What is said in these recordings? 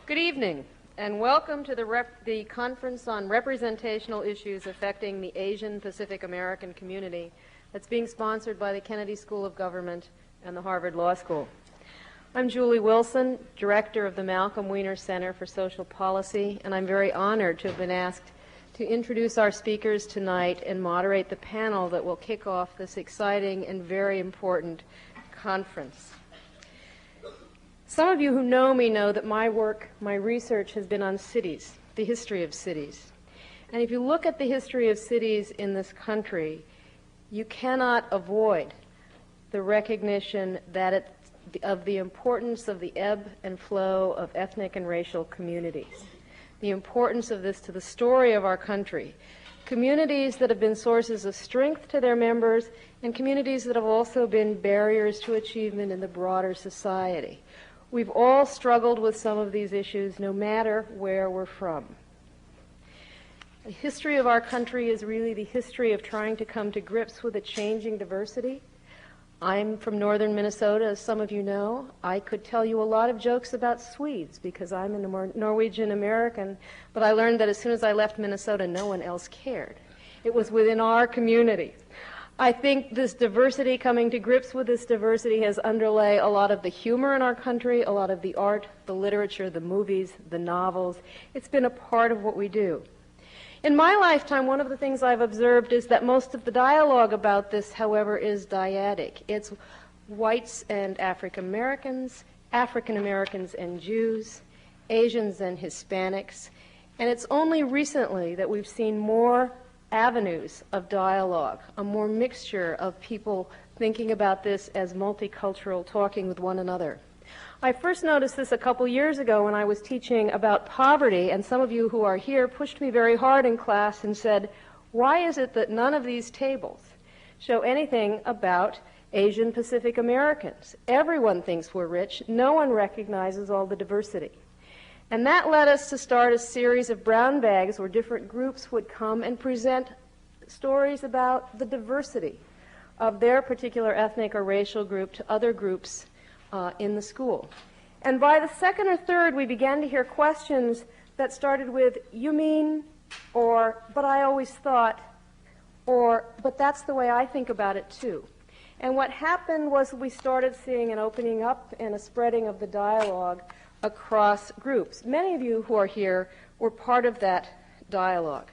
Good evening, and welcome to the Conference on Representational Issues Affecting the Asian Pacific American Community that's being sponsored by the Kennedy School of Government and the Harvard Law School. I'm Julie Wilson, Director of the Malcolm Weiner Center for Social Policy, and I'm very honored to have been asked to introduce our speakers tonight and moderate the panel that will kick off this exciting and very important conference. Some of you who know me know that my work, my research has been on cities, the history of cities. And if you look at the history of cities in this country, you cannot avoid the recognition that of the importance of the ebb and flow of ethnic and racial communities, the importance of this to the story of our country, communities that have been sources of strength to their members and communities that have also been barriers to achievement in the broader society. We've all struggled with some of these issues, no matter where we're from. The history of our country is really the history of trying to come to grips with a changing diversity. I'm from northern Minnesota, as some of you know. I could tell you a lot of jokes about Swedes because I'm a Norwegian American, but I learned that as soon as I left Minnesota, no one else cared. It was within our community. I think this diversity, coming to grips with this diversity, has underlay a lot of the humor in our country, a lot of the art, the literature, the movies, the novels. It's been a part of what we do. In my lifetime, one of the things I've observed is that most of the dialogue about this, however, is dyadic. It's whites and African Americans and Jews, Asians and Hispanics, and it's only recently that we've seen more avenues of dialogue, a more mixture of people thinking about this as multicultural, talking with one another. I first noticed this a couple years ago when I was teaching about poverty, and some of you who are here pushed me very hard in class and said, why is it that none of these tables show anything about Asian Pacific Americans? Everyone thinks we're rich. No one recognizes all the diversity. And that led us to start a series of brown bags where different groups would come and present stories about the diversity of their particular ethnic or racial group to other groups in the school. And by the second or third, we began to hear questions that started with, you mean, or, but I always thought, or, but that's the way I think about it too. And what happened was we started seeing an opening up and a spreading of the dialogue across groups. Many of you who are here were part of that dialogue.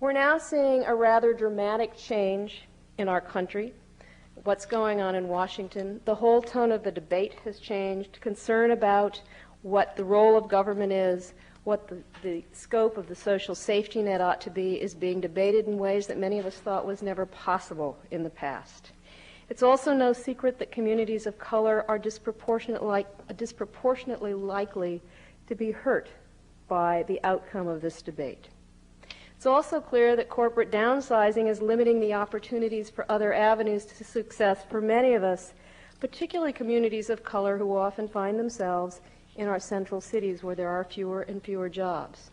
We're now seeing a rather dramatic change in our country. What's going on in Washington? The whole tone of the debate has changed. Concern about what the role of government is, what the scope of the social safety net ought to be, is being debated in ways that many of us thought was never possible in the past. It's also no secret that communities of color are disproportionately likely to be hurt by the outcome of this debate. It's also clear that corporate downsizing is limiting the opportunities for other avenues to success for many of us, particularly communities of color who often find themselves in our central cities where there are fewer and fewer jobs.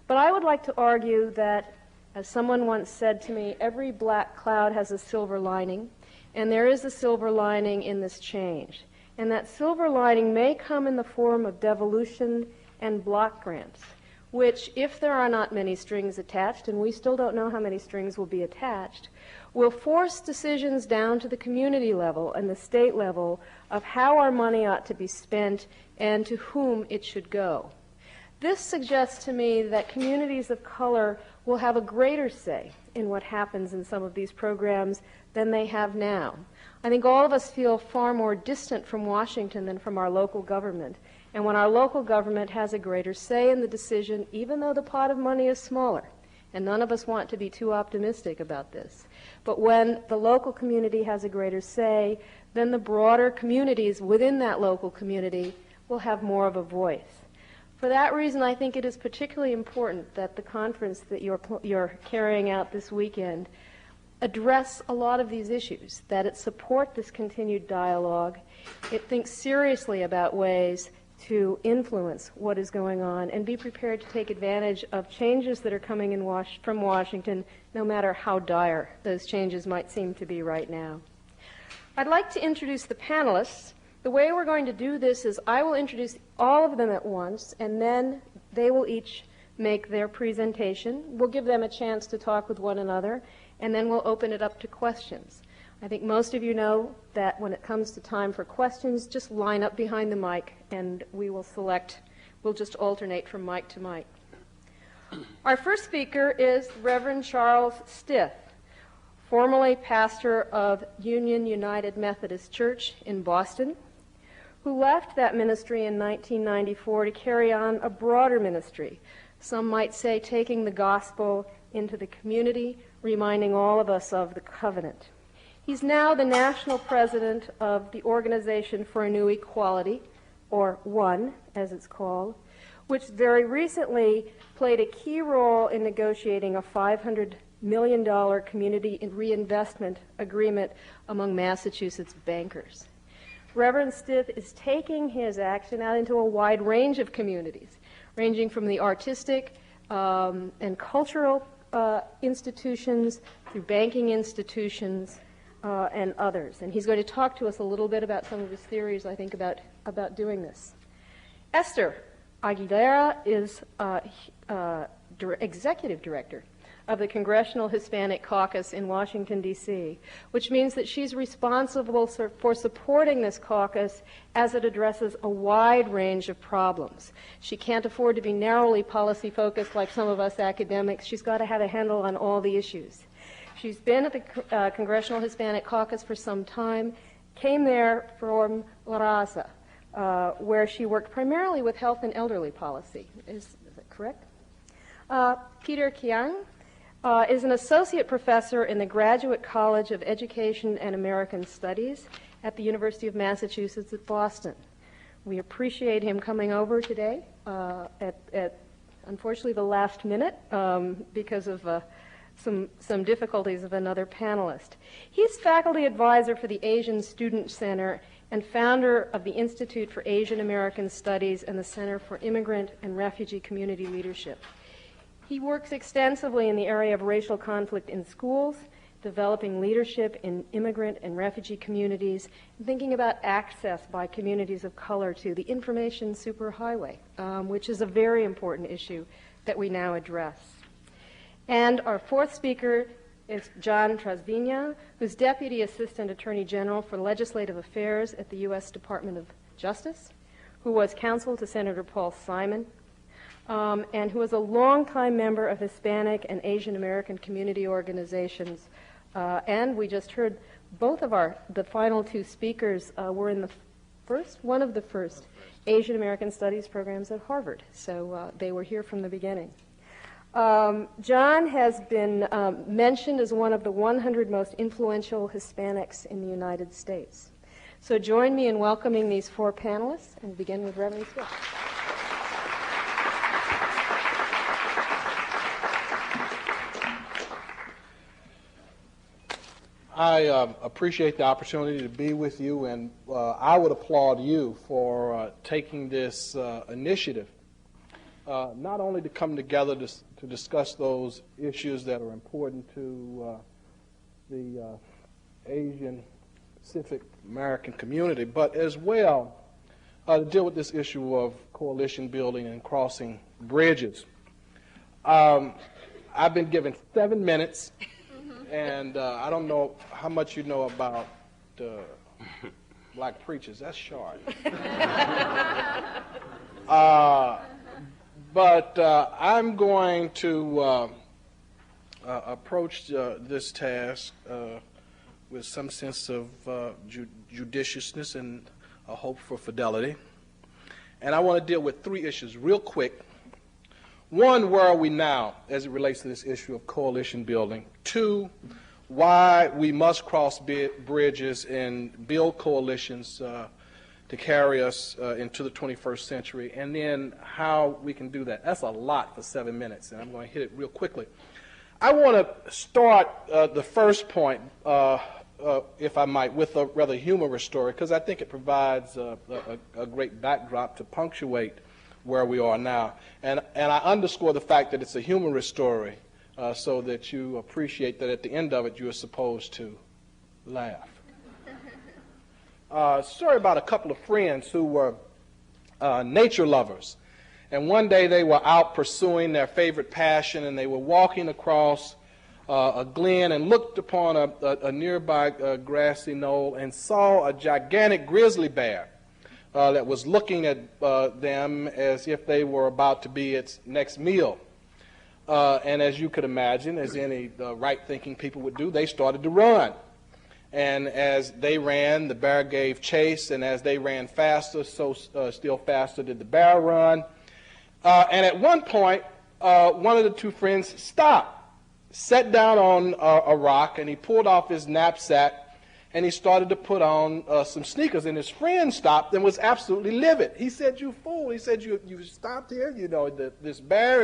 But I would like to argue that, as someone once said to me, every black cloud has a silver lining. And there is a silver lining in this change. And that silver lining may come in the form of devolution and block grants, which, if there are not many strings attached, and we still don't know how many strings will be attached, will force decisions down to the community level and the state level of how our money ought to be spent and to whom it should go. This suggests to me that communities of color will have a greater say in what happens in some of these programs than they have now. I think all of us feel far more distant from Washington than from our local government. And when our local government has a greater say in the decision, even though the pot of money is smaller, and none of us want to be too optimistic about this, but when the local community has a greater say, then the broader communities within that local community will have more of a voice. For that reason, I think it is particularly important that the conference that you're carrying out this weekend address a lot of these issues, that it support this continued dialogue, it thinks seriously about ways to influence what is going on, and be prepared to take advantage of changes that are coming from Washington, no matter how dire those changes might seem to be right now. I'd like to introduce the panelists The way we're going to do this is I will introduce all of them at once, and then they will each make their presentation. We'll give them a chance to talk with one another, and then we'll open it up to questions. I think most of you know that when it comes to time for questions, just line up behind the mic, and we'll just alternate from mic to mic. Our first speaker is Reverend Charles Stith, formerly pastor of Union United Methodist Church in Boston, who left that ministry in 1994 to carry on a broader ministry. Some might say taking the gospel into the community, reminding all of us of the covenant. He's now the national president of the Organization for a New Equality, or ONE, as it's called, which very recently played a key role in negotiating a $500 million community reinvestment agreement among Massachusetts bankers. Reverend Stith is taking his action out into a wide range of communities, ranging from the artistic and cultural institutions through banking institutions and others. And he's going to talk to us a little bit about some of his theories, I think, about doing this. Esther Aguilera is executive director of the Congressional Hispanic Caucus in Washington, D.C., which means that she's responsible for supporting this caucus as it addresses a wide range of problems. She can't afford to be narrowly policy-focused like some of us academics. She's got to have a handle on all the issues. She's been at the Congressional Hispanic Caucus for some time, came there from La Raza, where she worked primarily with health and elderly policy. Is that correct? Peter Kiang is an associate professor in the Graduate College of Education and American Studies at the University of Massachusetts at Boston. We appreciate him coming over today at unfortunately the last minute because of some difficulties of another panelist. He's faculty advisor for the Asian Student Center and founder of the Institute for Asian American Studies and the Center for Immigrant and Refugee Community Leadership. He works extensively in the area of racial conflict in schools, developing leadership in immigrant and refugee communities, and thinking about access by communities of color to the information superhighway, which is a very important issue that we now address. And our fourth speaker is John Trasvina, who's Deputy Assistant Attorney General for Legislative Affairs at the U.S. Department of Justice, who was counsel to Senator Paul Simon, and who is a longtime member of Hispanic and Asian American community organizations. And we just heard both of the final two speakers were in one of the first Asian American Studies programs at Harvard. So they were here from the beginning. John has been mentioned as one of the 100 most influential Hispanics in the United States. So join me in welcoming these four panelists, and begin with Reverend Stith. I appreciate the opportunity to be with you, and I would applaud you for taking this initiative, not only to come together to discuss those issues that are important to the Asian Pacific American community, but as well to deal with this issue of coalition building and crossing bridges. I've been given 7 minutes. And I don't know how much you know about black preachers. That's short. But I'm going to approach this task with some sense of judiciousness and a hope for fidelity. And I want to deal with 3 issues real quick. 1, where are we now as it relates to this issue of coalition building? 2, why we must cross bridges and build coalitions to carry us into the 21st century, and then how we can do that. That's a lot for 7 minutes, and I'm going to hit it real quickly. I want to start the first point, if I might, with a rather humorous story, because I think it provides a great backdrop to punctuate where we are now. And I underscore the fact that it's a humorous story so that you appreciate that at the end of it you are supposed to laugh. Story about a couple of friends who were nature lovers. And one day they were out pursuing their favorite passion, and they were walking across a glen and looked upon a nearby grassy knoll and saw a gigantic grizzly bear that was looking at them as if they were about to be its next meal. And as you could imagine, as any right-thinking people would do, they started to run. And as they ran, the bear gave chase, and as they ran faster, so still faster did the bear run. And at one point, one of the two friends stopped, sat down on a rock, and he pulled off his knapsack, and he started to put on some sneakers. And his friend stopped and was absolutely livid. He said, "You fool." He said, you stopped here? You know, this bear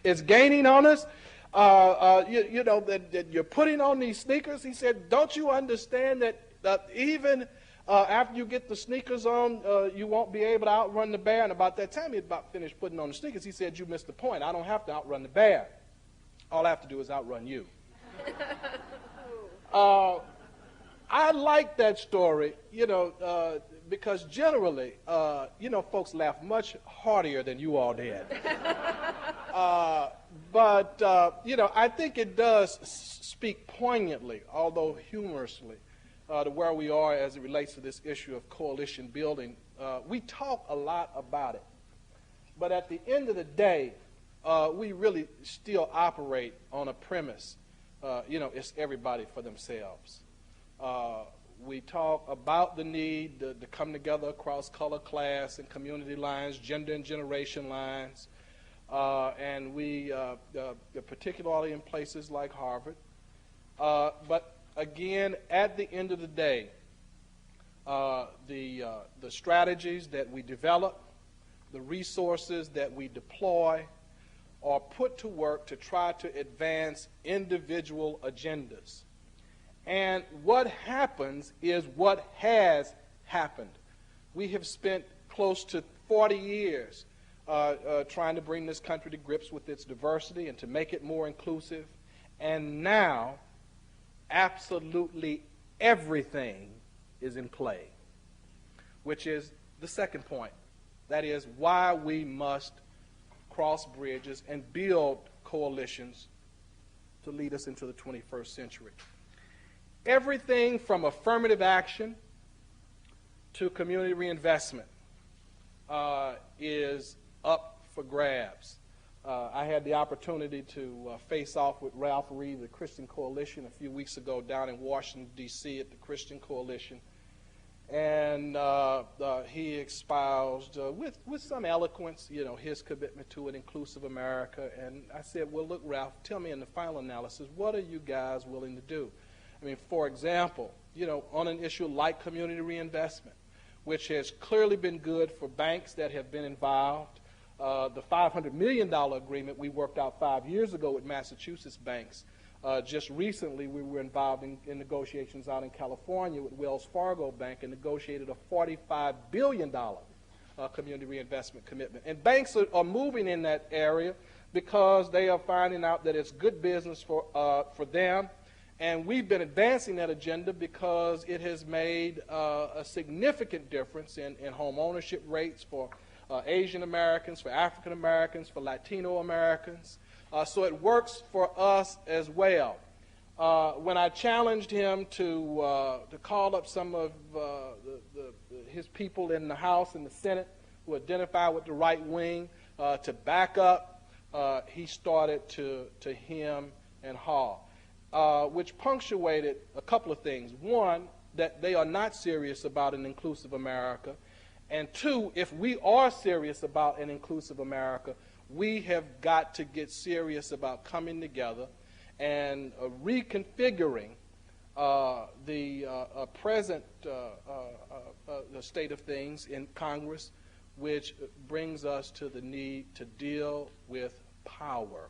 is gaining on us. You know, that you're putting on these sneakers. He said, "Don't you understand that even after you get the sneakers on, you won't be able to outrun the bear?" And about that time, he had about finished putting on the sneakers. He said, "You missed the point. I don't have to outrun the bear. All I have to do is outrun you." I like that story, you know, because generally, you know, folks laugh much heartier than you all did. But you know, I think it does speak poignantly, although humorously, to where we are as it relates to this issue of coalition building. We talk a lot about it, but at the end of the day, we really still operate on a premise, you know, it's everybody for themselves. We talk about the need to come together across color, class, and community lines, gender and generation lines, and we, particularly in places like Harvard. But again, at the end of the day, the strategies that we develop, the resources that we deploy, are put to work to try to advance individual agendas. And what happens is what has happened. We have spent close to 40 years trying to bring this country to grips with its diversity and to make it more inclusive. And now, absolutely everything is in play, which is the second point. That is why we must cross bridges and build coalitions to lead us into the 21st century. Everything from affirmative action to community reinvestment is up for grabs. I had the opportunity to face off with Ralph Reed of the Christian Coalition a few weeks ago down in Washington, D.C. at the Christian Coalition. And he espoused with some eloquence, you know, his commitment to an inclusive America. And I said, well, look, Ralph, tell me in the final analysis, what are you guys willing to do? I mean, for example, you know, on an issue like community reinvestment, which has clearly been good for banks that have been involved. The $500 million agreement we worked out 5 years ago with Massachusetts banks. Just recently, we were involved in negotiations out in California with Wells Fargo Bank and negotiated a $45 billion community reinvestment commitment. And banks are moving in that area because they are finding out that it's good business for them. And we've been advancing that agenda because it has made a significant difference in home ownership rates for Asian Americans, for African Americans, for Latino Americans. So it works for us as well. When I challenged him to call up some of his people in the House and the Senate who identify with the right wing to back up, he started to hem and haw. Which punctuated a couple of things. One, that they are not serious about an inclusive America. And two, if we are serious about an inclusive America, we have got to get serious about coming together and reconfiguring the present the state of things in Congress, which brings us to the need to deal with power.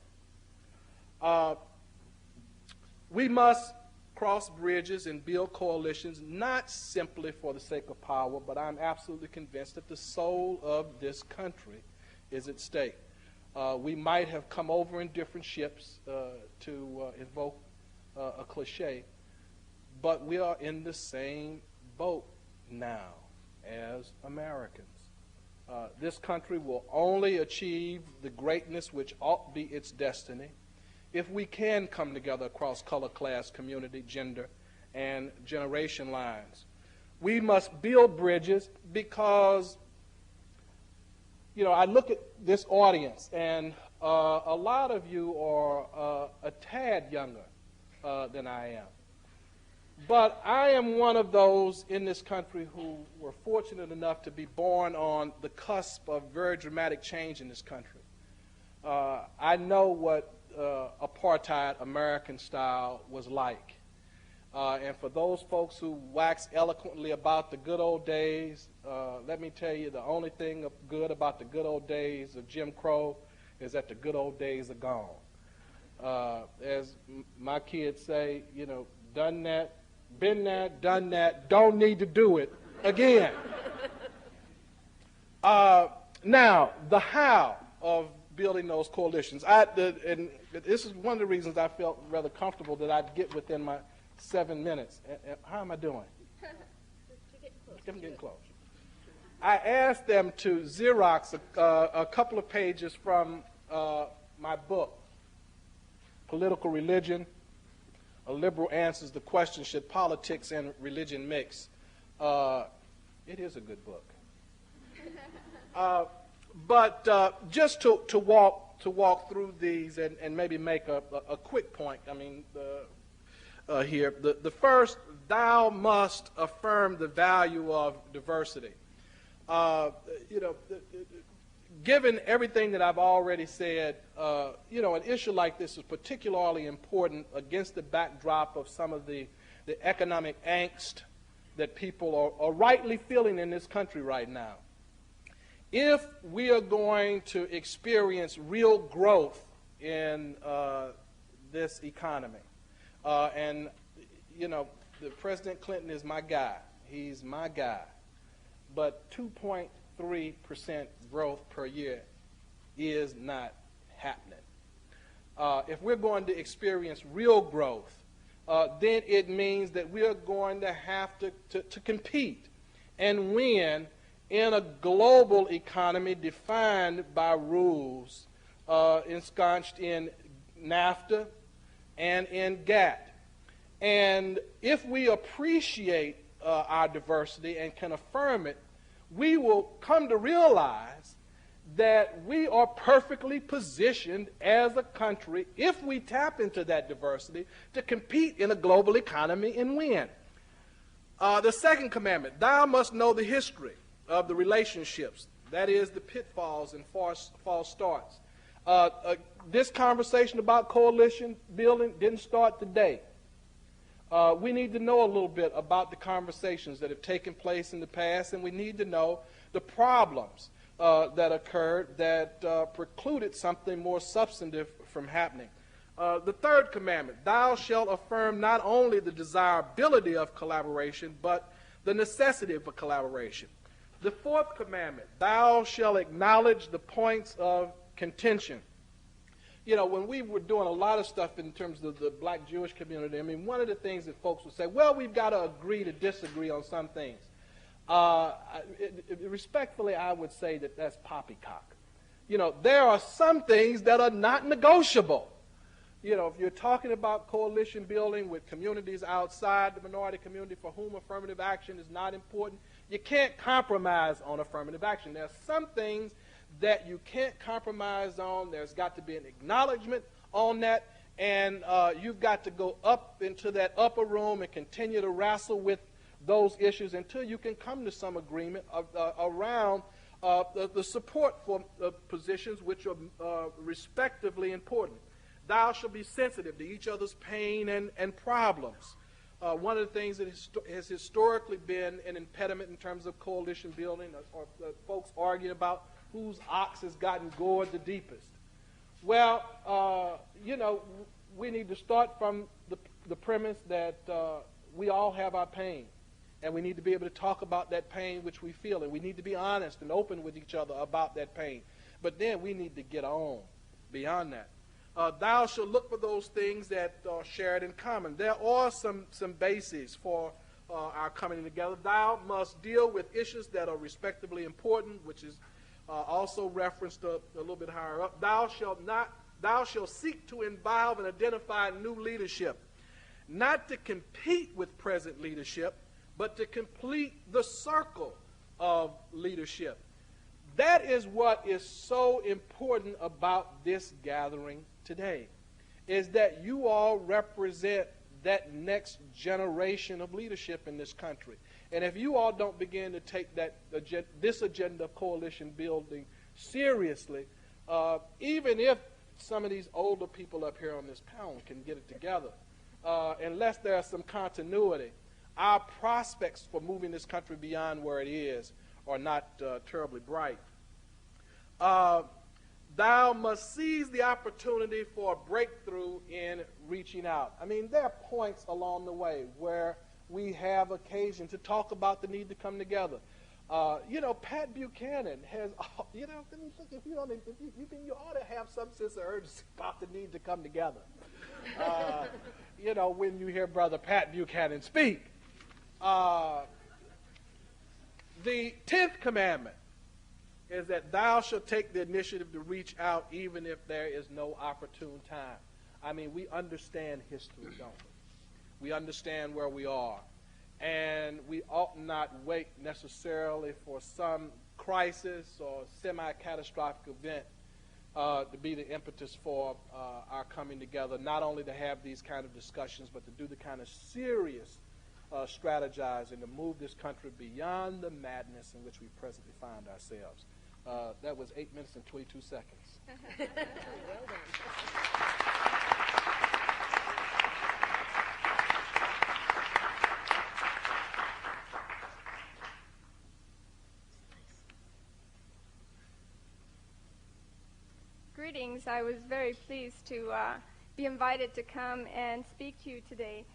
We must cross bridges and build coalitions, not simply for the sake of power, but I'm absolutely convinced that the soul of this country is at stake. We might have come over in different ships, to invoke a cliche, but we are in the same boat now as Americans. This country will only achieve the greatness which ought be its destiny if we can come together across color, class, community, gender, and generation lines. We must build bridges because, I look at this audience, and a lot of you are a tad younger than I am. But I am one of those in this country who were fortunate enough to be born on the cusp of very dramatic change in this country. I know what apartheid American style was like. And for those folks who wax eloquently about the good old days, let me tell you, the only thing good about the good old days of Jim Crow is that the good old days are gone. As my kids say, done that, been there, done that, don't need to do it again. Now, the how of building those coalitions. And this is one of the reasons I felt rather comfortable that I'd get within my 7 minutes. How am I doing? I'm getting close. I asked them to Xerox a couple of pages from my book, Political Religion, A Liberal Answers the Question, Should Politics and Religion Mix? It is a good book. But just to walk through these and maybe make a quick point. Here, the first, thou must affirm the value of diversity. Given everything that I've already said, an issue like this is particularly important against the backdrop of some of the economic angst that people are rightly feeling in this country right now. If we are going to experience real growth in this economy, the President Clinton is my guy. He's my guy. But 2.3% growth per year is not happening. If we're going to experience real growth, then it means that we are going to have to compete and win in a global economy defined by rules ensconced in NAFTA and in GATT. And if we appreciate our diversity and can affirm it, we will come to realize that we are perfectly positioned as a country, if we tap into that diversity, to compete in a global economy and win. The second commandment, thou must know the history of the relationships, that is, the pitfalls and false starts. This conversation about coalition building didn't start today. We need to know a little bit about the conversations that have taken place in the past, and we need to know the problems that occurred that precluded something more substantive from happening. The third commandment, thou shalt affirm not only the desirability of collaboration, but the necessity for collaboration. The fourth commandment, thou shalt acknowledge the points of contention. When we were doing a lot of stuff in terms of the black Jewish community, one of the things that folks would say, well, we've got to agree to disagree on some things. Respectfully, I would say that that's poppycock. There are some things that are not negotiable. If you're talking about coalition building with communities outside the minority community for whom affirmative action is not important, you can't compromise on affirmative action. There are some things that you can't compromise on. There's got to be an acknowledgement on that, and you've got to go up into that upper room and continue to wrestle with those issues until you can come to some agreement around the support for positions which are respectively important. Thou shalt be sensitive to each other's pain and problems. One of the things that has historically been an impediment in terms of coalition building, or folks arguing about whose ox has gotten gored the deepest. Well, we need to start from the premise that we all have our pain, and we need to be able to talk about that pain which we feel, and we need to be honest and open with each other about that pain. But then we need to get on beyond that. Thou shalt look for those things that are shared in common. There are some bases for our coming together. Thou must deal with issues that are respectively important, which is also referenced a little bit higher up. Thou shalt seek to involve and identify new leadership, not to compete with present leadership, but to complete the circle of leadership. That is what is so important about this gathering today, is that you all represent that next generation of leadership in this country. And if you all don't begin to take this agenda of coalition building seriously, even if some of these older people up here on this panel can get it together, unless there's some continuity, our prospects for moving this country beyond where it is are not terribly bright. Thou must seize the opportunity for a breakthrough in reaching out. I mean, there are points along the way where we have occasion to talk about the need to come together. Pat Buchanan has, you ought to have some sense of urgency about the need to come together. When you hear Brother Pat Buchanan speak. The 10th commandment is that thou shalt take the initiative to reach out even if there is no opportune time. I mean, we understand history, don't we? We understand where we are. And we ought not wait necessarily for some crisis or semi-catastrophic event to be the impetus for our coming together, not only to have these kind of discussions, but to do the kind of serious strategizing to move this country beyond the madness in which we presently find ourselves. That was 8 minutes and 22 seconds. Well done. Greetings. I was very pleased to be invited to come and speak to you today.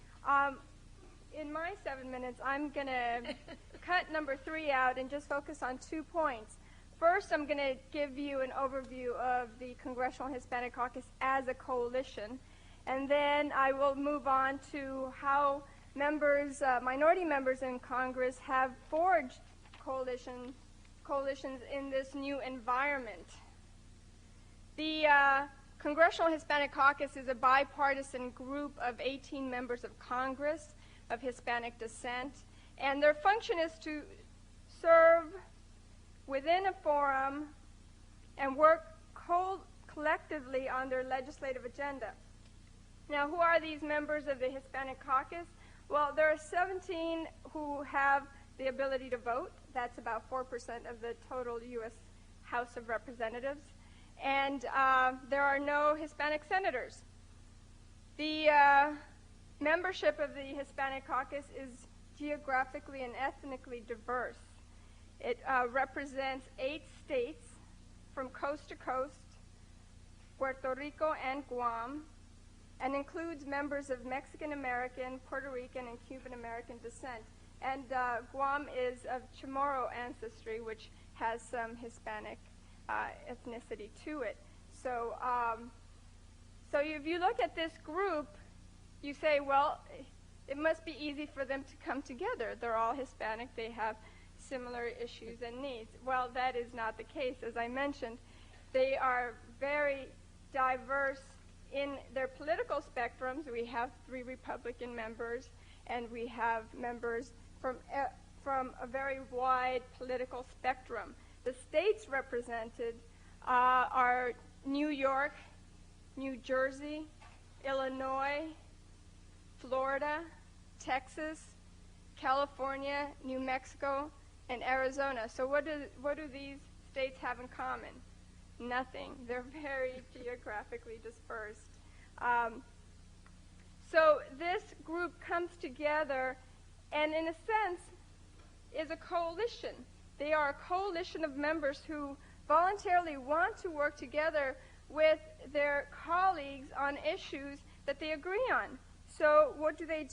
In my 7 minutes, I'm going to cut number 3 out and just focus on 2 points. First, I'm going to give you an overview of the Congressional Hispanic Caucus as a coalition, and then I will move on to how minority members in Congress have forged coalitions in this new environment. The Congressional Hispanic Caucus is a bipartisan group of 18 members of Congress of Hispanic descent, and their function is to serve within a forum and work collectively on their legislative agenda. Now, who are these members of the Hispanic Caucus? Well, there are 17 who have the ability to vote. That's about 4% of the total U.S. House of Representatives. And there are no Hispanic senators. The membership of the Hispanic Caucus is geographically and ethnically diverse. It represents 8 states from coast to coast, Puerto Rico and Guam, and includes members of Mexican American, Puerto Rican, and Cuban American descent. And Guam is of Chamorro ancestry, which has some Hispanic ethnicity to it. So if you look at this group, you say, well, it must be easy for them to come together. They're all Hispanic. They have similar issues and needs. Well, that is not the case. As I mentioned, they are very diverse in their political spectrums. We have 3 Republican members, and we have members from a very wide political spectrum. The states represented are New York, New Jersey, Illinois, Florida, Texas, California, New Mexico, and Arizona. So what do these states have in common? Nothing. They're very geographically dispersed. So this group comes together and, in a sense, is a coalition. They are a coalition of members who voluntarily want to work together with their colleagues on issues that they agree on. So what do? They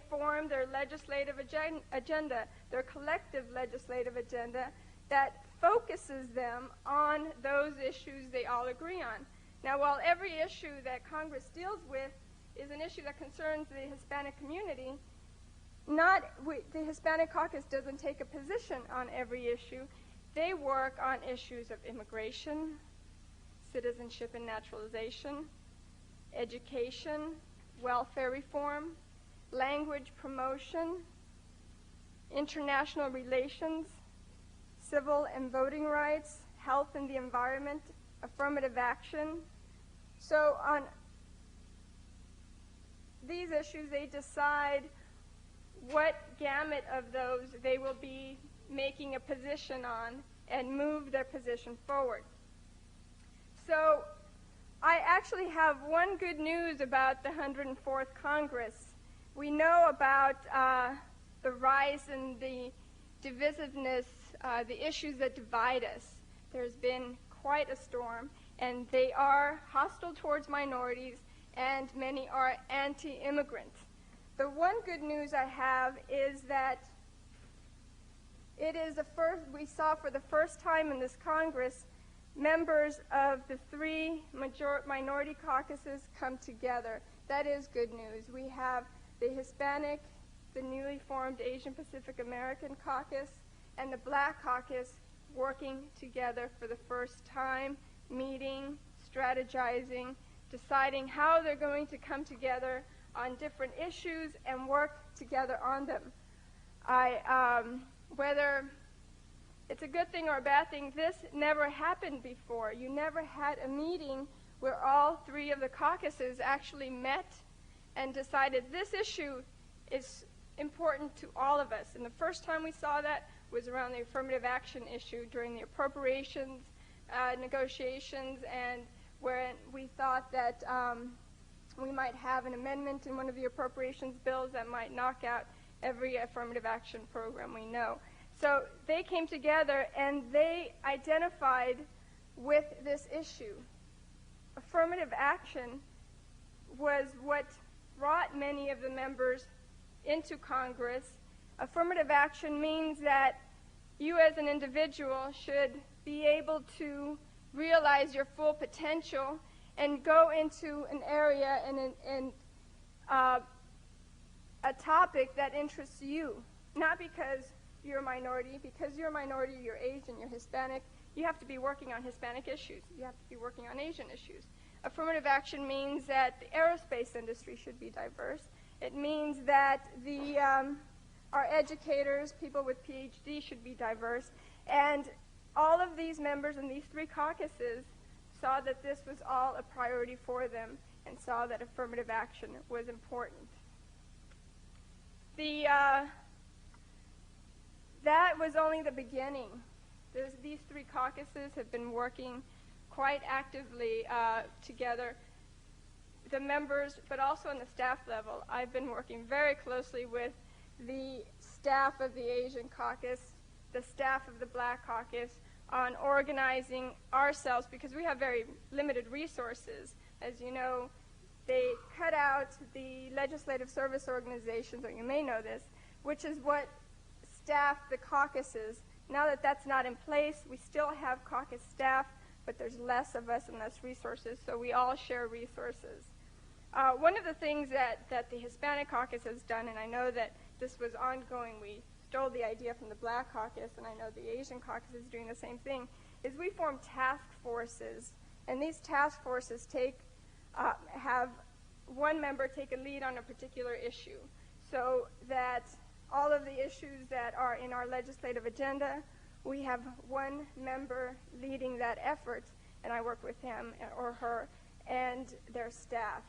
form their legislative agenda, their collective legislative agenda that focuses them on those issues they all agree on. Now, while every issue that Congress deals with is an issue that concerns the Hispanic community, the Hispanic Caucus doesn't take a position on every issue. They work on issues of immigration, citizenship and naturalization, education, welfare reform, language promotion, international relations, civil and voting rights, health and the environment, affirmative action. So on these issues, they decide what gamut of those they will be making a position on and move their position forward. So I actually have one good news about the 104th Congress. We know about the rise in the divisiveness, the issues that divide us. There's been quite a storm, and they are hostile towards minorities, and many are anti-immigrant. The one good news I have is that we saw for the first time in this Congress members of the three minority caucuses come together. That is good news. We have the Hispanic, the newly formed Asian Pacific American Caucus, and the Black Caucus working together for the first time, meeting, strategizing, deciding how they're going to come together on different issues and work together on them. Whether it's a good thing or a bad thing, this never happened before. You never had a meeting where all three of the caucuses actually met and decided this issue is important to all of us. And the first time we saw that was around the affirmative action issue during the appropriations negotiations, and where we thought that we might have an amendment in one of the appropriations bills that might knock out every affirmative action program we know. So they came together and they identified with this issue. Affirmative action was what brought many of the members into Congress. Affirmative action means that you as an individual should be able to realize your full potential and go into an area and a topic that interests you, not because you're a minority. Because you're a minority, you're Asian, you're Hispanic, you have to be working on Hispanic issues. You have to be working on Asian issues. Affirmative action means that the aerospace industry should be diverse. It means that our educators, people with PhD, should be diverse. And all of these members in these three caucuses saw that this was all a priority for them and saw that affirmative action was important. That was only the beginning. These three caucuses have been working quite actively together. The members, but also on the staff level, I've been working very closely with the staff of the Asian Caucus, the staff of the Black Caucus, on organizing ourselves because we have very limited resources. As you know, they cut out the legislative service organizations, or you may know this, which is what staffed the caucuses. Now that that's not in place, we still have caucus staff, but there's less of us and less resources, so we all share resources. One of the things that the Hispanic Caucus has done, and I know that this was ongoing, we stole the idea from the Black Caucus, and I know the Asian Caucus is doing the same thing, is we form task forces, and these task forces have one member take a lead on a particular issue, so that all of the issues that are in our legislative agenda, we have one member leading that effort, and I work with him or her and their staff.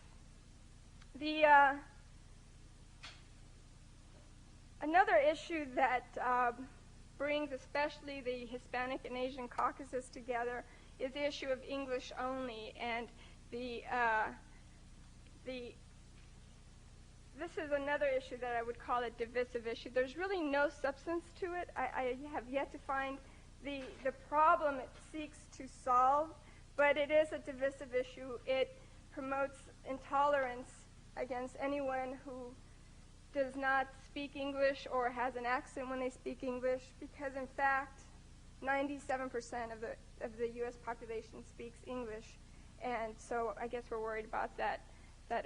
Another issue that brings especially the Hispanic and Asian caucuses together is the issue of English only, and this is another issue that I would call a divisive issue. There's really no substance to it. I have yet to find the problem it seeks to solve, but it is a divisive issue. It promotes intolerance against anyone who does not speak English or has an accent when they speak English, because in fact 97% of the U.S. population speaks English, and so I guess we're worried about that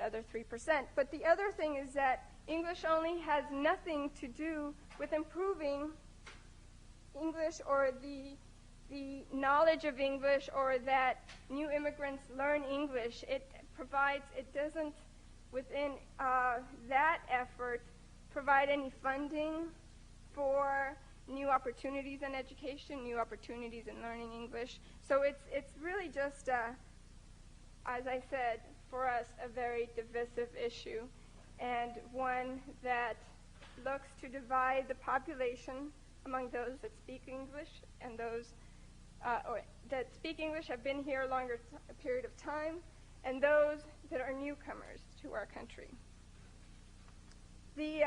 other 3%. But the other thing is that English only has nothing to do with improving English or the knowledge of English or that new immigrants learn English. It doesn't, within that effort, provide any funding for new opportunities in education, new opportunities in learning English. So it's really just, as I said, for us, a very divisive issue, and one that looks to divide the population among those that speak English and those that speak English, have been here a longer period of time, and those that are newcomers to our country. The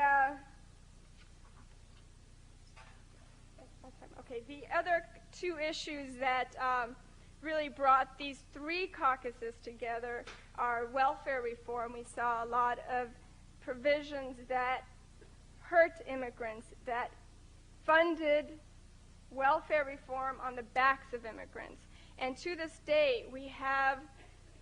other two issues that really brought these three caucuses together are welfare reform. We saw a lot of provisions that hurt immigrants, that funded welfare reform on the backs of immigrants. And to this day, we have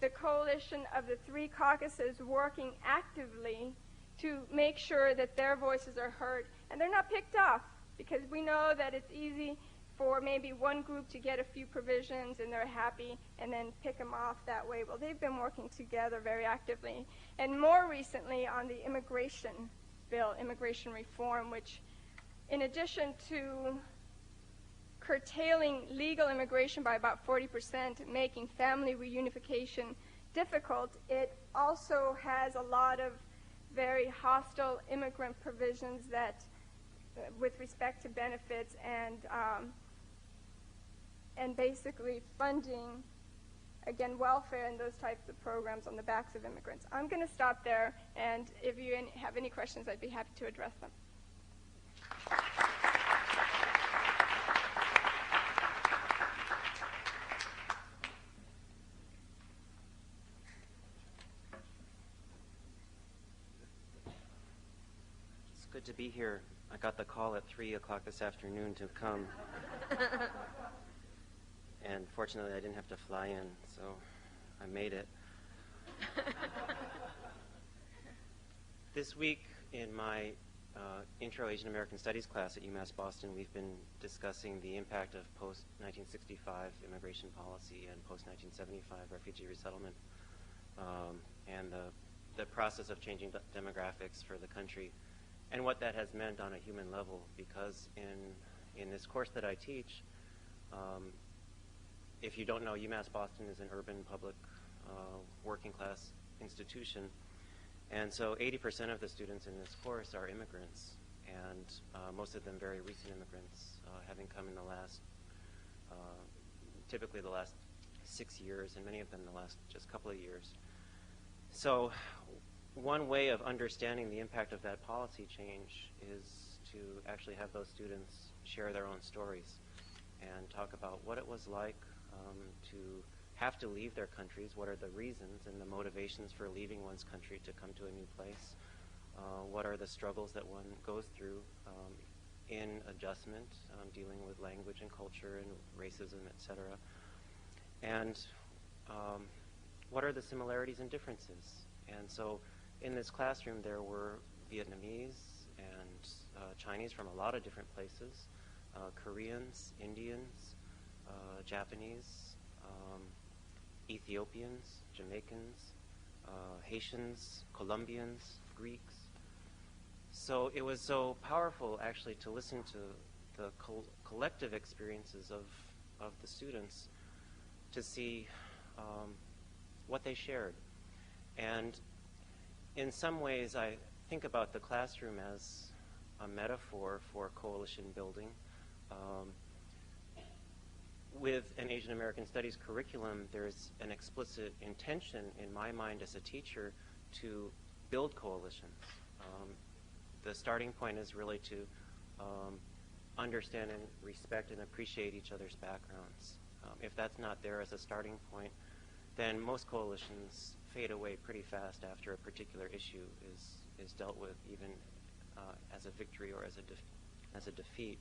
the coalition of the three caucuses working actively to make sure that their voices are heard. And they're not picked off, because we know that it's easy for maybe one group to get a few provisions and they're happy and then pick them off that way. Well, they've been working together very actively. And more recently on the immigration bill, immigration reform, which in addition to curtailing legal immigration by about 40%, making family reunification difficult, it also has a lot of very hostile immigrant provisions that, with respect to benefits and basically funding, again, welfare and those types of programs on the backs of immigrants. I'm going to stop there, and if you have any questions, I'd be happy to address them. It's good to be here. I got the call at 3 o'clock this afternoon to come. And fortunately, I didn't have to fly in, so I made it. This week, in my Intro Asian American Studies class at UMass Boston, we've been discussing the impact of post-1965 immigration policy and post-1975 refugee resettlement, and the process of changing demographics for the country, and what that has meant on a human level. Because in this course that I teach, if you don't know, UMass Boston is an urban public working class institution, and so 80% of the students in this course are immigrants, and most of them very recent immigrants, having come in the last, typically the last 6 years, and many of them the last just couple of years. So one way of understanding the impact of that policy change is to actually have those students share their own stories and talk about what it was like to have to leave their countries, what are the reasons and the motivations for leaving one's country to come to a new place, what are the struggles that one goes through in adjustment, dealing with language and culture and racism, etc. And what are the similarities and differences. And so in this classroom there were Vietnamese and Chinese from a lot of different places, Koreans, Indians, Japanese, Ethiopians, Jamaicans, Haitians, Colombians, Greeks. So it was so powerful actually to listen to the collective experiences of the students, to see what they shared. And in some ways I think about the classroom as a metaphor for coalition building. With an Asian American Studies curriculum, there's an explicit intention in my mind as a teacher to build coalitions. The starting point is really to understand and respect and appreciate each other's backgrounds. If that's not there as a starting point, then most coalitions fade away pretty fast after a particular issue is dealt with, even as a victory or as a defeat.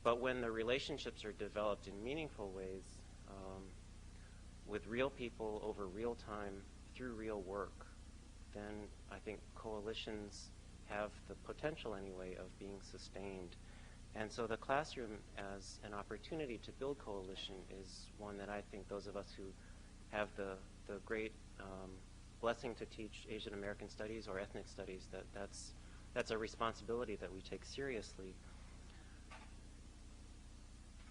But when the relationships are developed in meaningful ways, with real people over real time through real work, then I think coalitions have the potential anyway of being sustained. And so the classroom as an opportunity to build coalition is one that I think those of us who have the great blessing to teach Asian American studies or ethnic studies, that's a responsibility that we take seriously.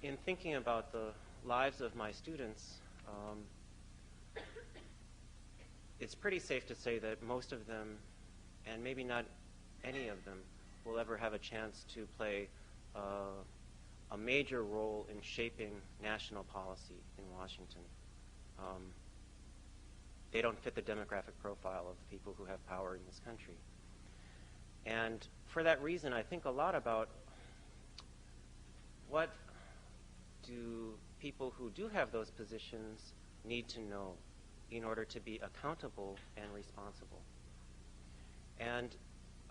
In thinking about the lives of my students, it's pretty safe to say that most of them, and maybe not any of them, will ever have a chance to play a major role in shaping national policy in Washington. They don't fit the demographic profile of people who have power in this country. And for that reason, I think a lot about what do people who do have those positions need to know in order to be accountable and responsible. And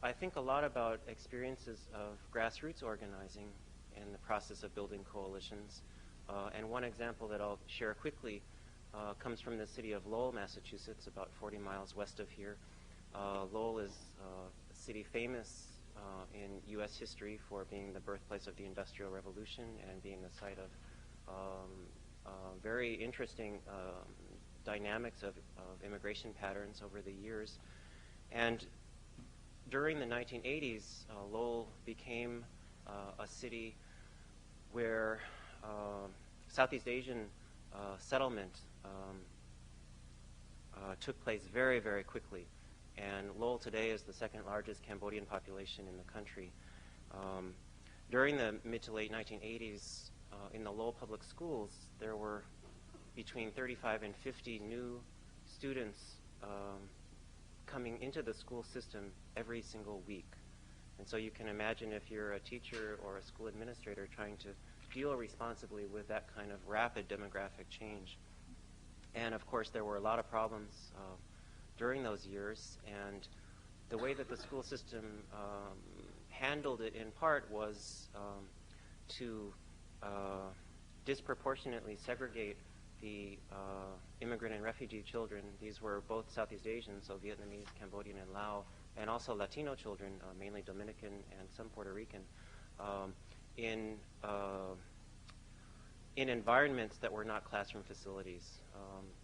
I think a lot about experiences of grassroots organizing in the process of building coalitions. And one example that I'll share quickly comes from the city of Lowell, Massachusetts, about 40 miles west of here. Lowell is a city famous in U.S. history for being the birthplace of the Industrial Revolution and being the site of very interesting dynamics of immigration patterns over the years. And during the 1980s, Lowell became a city where Southeast Asian settlement took place very, very quickly. And Lowell today is the second largest Cambodian population in the country. During the mid to late 1980s, in the Lowell public schools, there were between 35 and 50 new students coming into the school system every single week. And so you can imagine if you're a teacher or a school administrator trying to deal responsibly with that kind of rapid demographic change. And of course, there were a lot of problems during those years, and the way that the school system handled it in part was to disproportionately segregate the immigrant and refugee children. These were both Southeast Asian, so Vietnamese, Cambodian, and Lao, and also Latino children, mainly Dominican and some Puerto Rican, in environments that were not classroom facilities.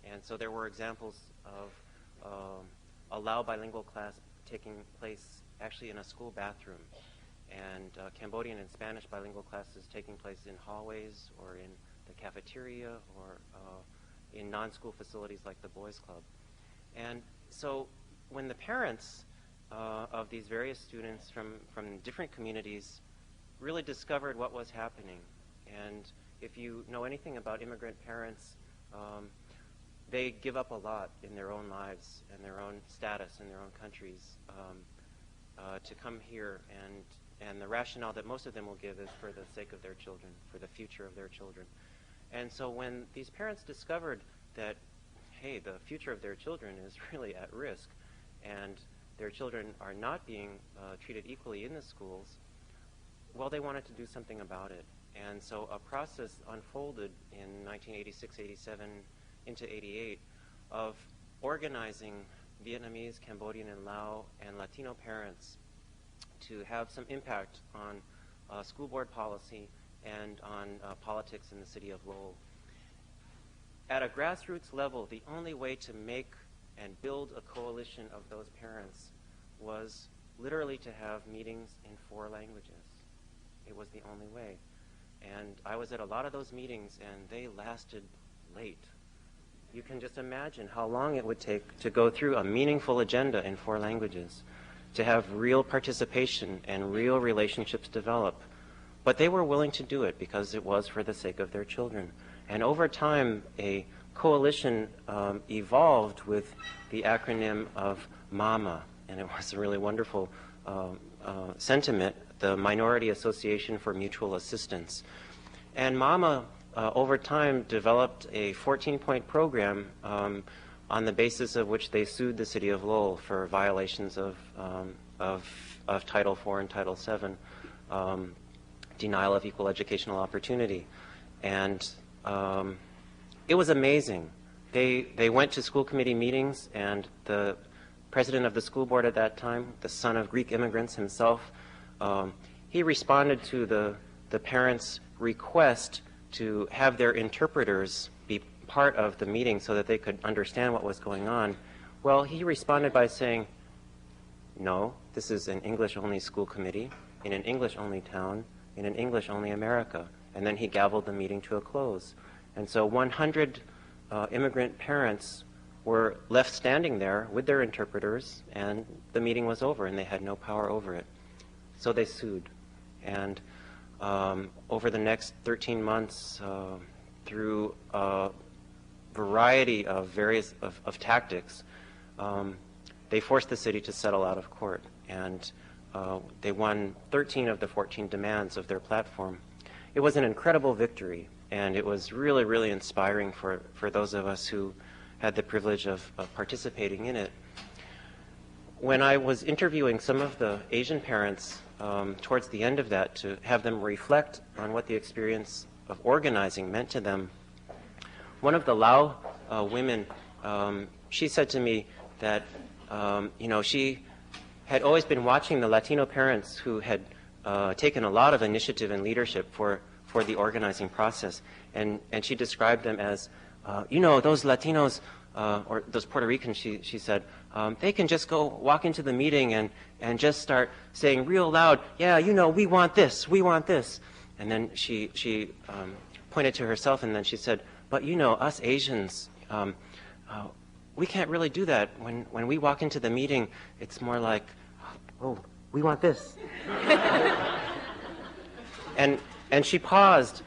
And so there were examples of a Lao bilingual class taking place actually in a school bathroom, and Cambodian and Spanish bilingual classes taking place in hallways or in the cafeteria or in non-school facilities like the Boys Club. And so when the parents of these various students from different communities really discovered what was happening, and if you know anything about immigrant parents, they give up a lot in their own lives and their own status in their own countries to come here, and the rationale that most of them will give is for the sake of their children, for the future of their children. And so when these parents discovered that, hey, the future of their children is really at risk, and their children are not being treated equally in the schools, well, they wanted to do something about it. And so a process unfolded in 1986, 87, into 88 of organizing Vietnamese, Cambodian, and Lao and Latino parents to have some impact on school board policy and on politics in the city of Lowell. At a grassroots level, the only way to make and build a coalition of those parents was literally to have meetings in 4 languages. It was the only way. And I was at a lot of those meetings, and they lasted late. You can just imagine how long it would take to go through a meaningful agenda in 4 languages, to have real participation and real relationships develop. But they were willing to do it because it was for the sake of their children. And over time, a coalition evolved with the acronym of MAMA, and it was a really wonderful sentiment, the Minority Association for Mutual Assistance. And MAMA, over time, developed a 14-point program on the basis of which they sued the city of Lowell for violations of Title IV and Title VII, denial of equal educational opportunity. And it was amazing. They went to school committee meetings, and the president of the school board at that time, the son of Greek immigrants himself, he responded to the parents' request to have their interpreters be part of the meeting so that they could understand what was going on. Well, he responded by saying, no, this is an English-only school committee in an English-only town in an English-only America. And then he gavelled the meeting to a close. And so 100 immigrant parents were left standing there with their interpreters, and the meeting was over, and they had no power over it. So they sued. And over the next 13 months, through a variety of of tactics, they forced the city to settle out of court. And they won 13 of the 14 demands of their platform. It was an incredible victory, and it was really, really inspiring for those of us who had the privilege of participating in it. When I was interviewing some of the Asian parents towards the end of that to have them reflect on what the experience of organizing meant to them, one of the Lao women, she said to me that she had always been watching the Latino parents who had taken a lot of initiative and leadership for the organizing process. And she described them as, those Latinos, or those Puerto Ricans, she said, they can just go walk into the meeting and just start saying real loud, yeah, we want this, we want this. And then she pointed to herself, and then she said, but us Asians, we can't really do that. When we walk into the meeting, it's more like, oh, we want this. And she paused,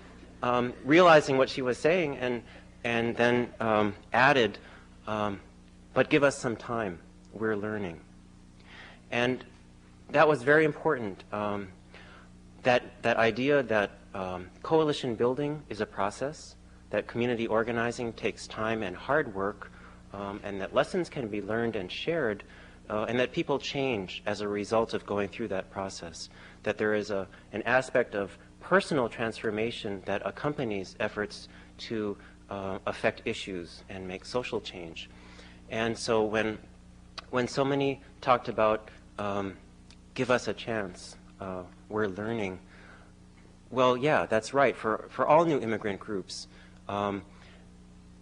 realizing what she was saying, and then added, but give us some time. We're learning. And that was very important. That idea that coalition building is a process, that community organizing takes time and hard work, and that lessons can be learned and shared, and that people change as a result of going through that process. That there is an aspect of personal transformation that accompanies efforts to affect issues and make social change. And so when so many talked about give us a chance, we're learning, well, yeah, that's right. For all new immigrant groups,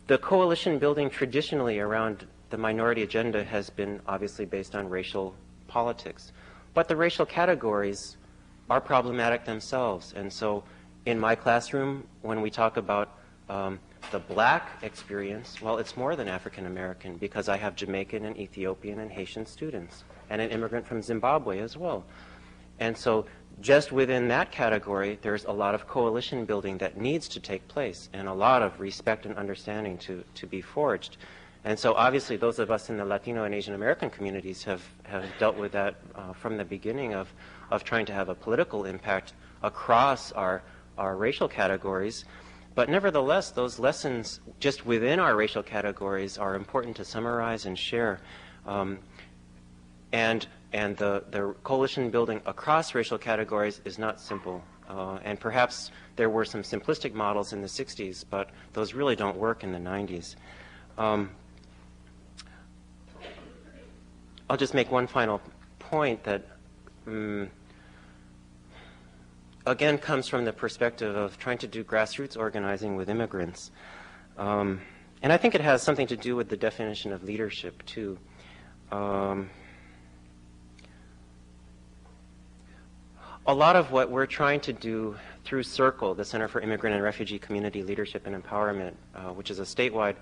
the coalition building traditionally around the minority agenda has been obviously based on racial politics. But the racial categories are problematic themselves. And so in my classroom, when we talk about the black experience, well, it's more than African American, because I have Jamaican and Ethiopian and Haitian students, and an immigrant from Zimbabwe as well. And so just within that category, there's a lot of coalition building that needs to take place, and a lot of respect and understanding to be forged. And so obviously those of us in the Latino and Asian American communities have dealt with that from the beginning of trying to have a political impact across our racial categories. But nevertheless, those lessons just within our racial categories are important to summarize and share. And the coalition building across racial categories is not simple. And perhaps there were some simplistic models in the 60s, but those really don't work in the 90s. I'll just make one final point that again comes from the perspective of trying to do grassroots organizing with immigrants. And I think it has something to do with the definition of leadership too. A lot of what we're trying to do through CIRCLE, the Center for Immigrant and Refugee Community Leadership and Empowerment, which is a statewide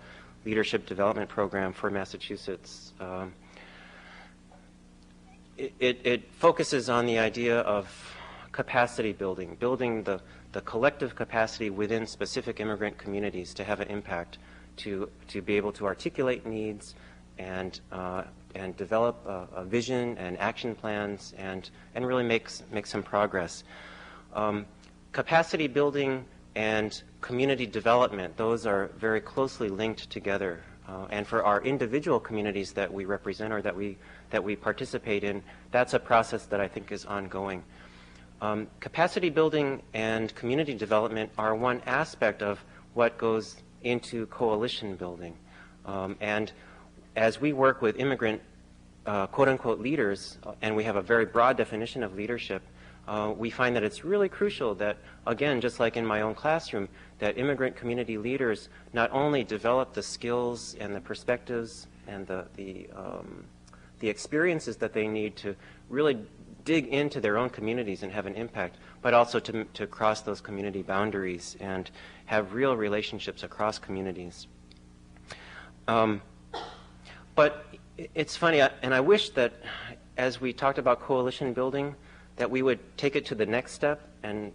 leadership development program for Massachusetts, it focuses on the idea of capacity building, building the collective capacity within specific immigrant communities to have an impact, to be able to articulate needs and develop a vision and action plans and really make some progress. Capacity building and community development, those are very closely linked together. And for our individual communities that we represent or that we participate in, that's a process that I think is ongoing. Capacity building and community development are one aspect of what goes into coalition building. And as we work with immigrant quote-unquote leaders, and we have a very broad definition of leadership, we find that it's really crucial that, again, just like in my own classroom, that immigrant community leaders not only develop the skills and the perspectives and the experiences that they need to really dig into their own communities and have an impact, but also to cross those community boundaries and have real relationships across communities. But it's funny, and I wish that as we talked about coalition building, that we would take it to the next step and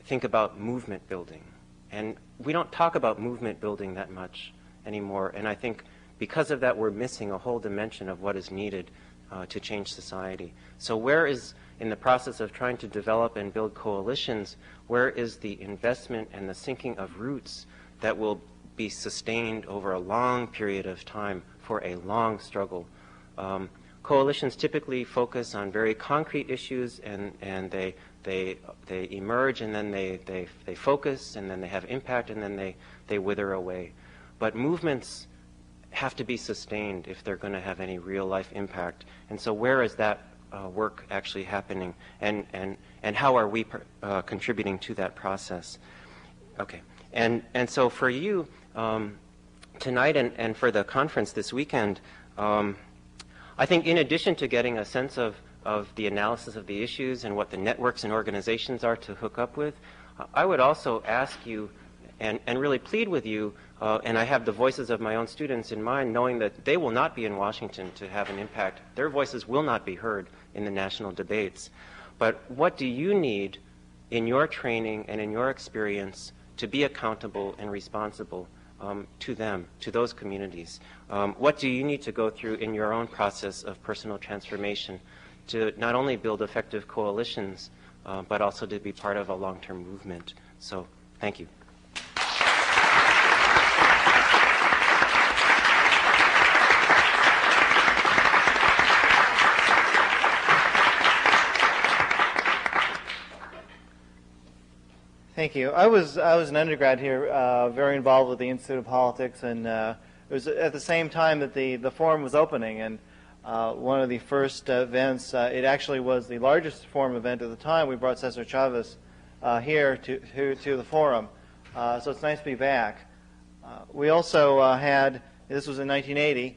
think about movement building. And we don't talk about movement building that much anymore, and I think because of that we're missing a whole dimension of what is needed to change society. So where is, in the process of trying to develop and build coalitions, where is the investment and the sinking of roots that will be sustained over a long period of time for a long struggle? Coalitions typically focus on very concrete issues, and they emerge, and then they focus, and then they have impact, and then they wither away. But movements have to be sustained if they're going to have any real life impact. And so where is that work actually happening, and how are we contributing to that process? Okay, and so for you tonight and for the conference this weekend, I think in addition to getting a sense of the analysis of the issues and what the networks and organizations are to hook up with, I would also ask you and really plead with you, and I have the voices of my own students in mind, knowing that they will not be in Washington to have an impact. Their voices will not be heard in the national debates. But what do you need in your training and in your experience to be accountable and responsible to them, to those communities? What do you need to go through in your own process of personal transformation to not only build effective coalitions, but also to be part of a long-term movement? So, thank you. Thank you. I was an undergrad here, very involved with the Institute of Politics, and it was at the same time that the forum was opening. And one of the first events, it actually was the largest forum event at the time. We brought Cesar Chavez here to the forum, so it's nice to be back. We also had, this was in 1980.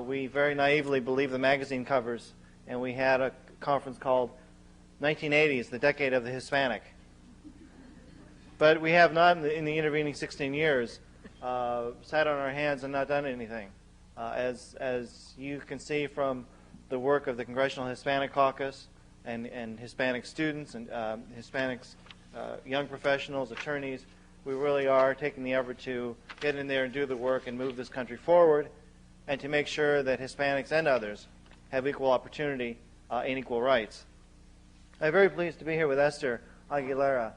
We very naively believed the magazine covers, and we had a conference called 1980s, the Decade of the Hispanic. But we have not, in the intervening 16 years, sat on our hands and not done anything. As you can see from the work of the Congressional Hispanic Caucus and Hispanic students and Hispanics, young professionals, attorneys, we really are taking the effort to get in there and do the work and move this country forward, and to make sure that Hispanics and others have equal opportunity and equal rights. I'm very pleased to be here with Esther Aguilera.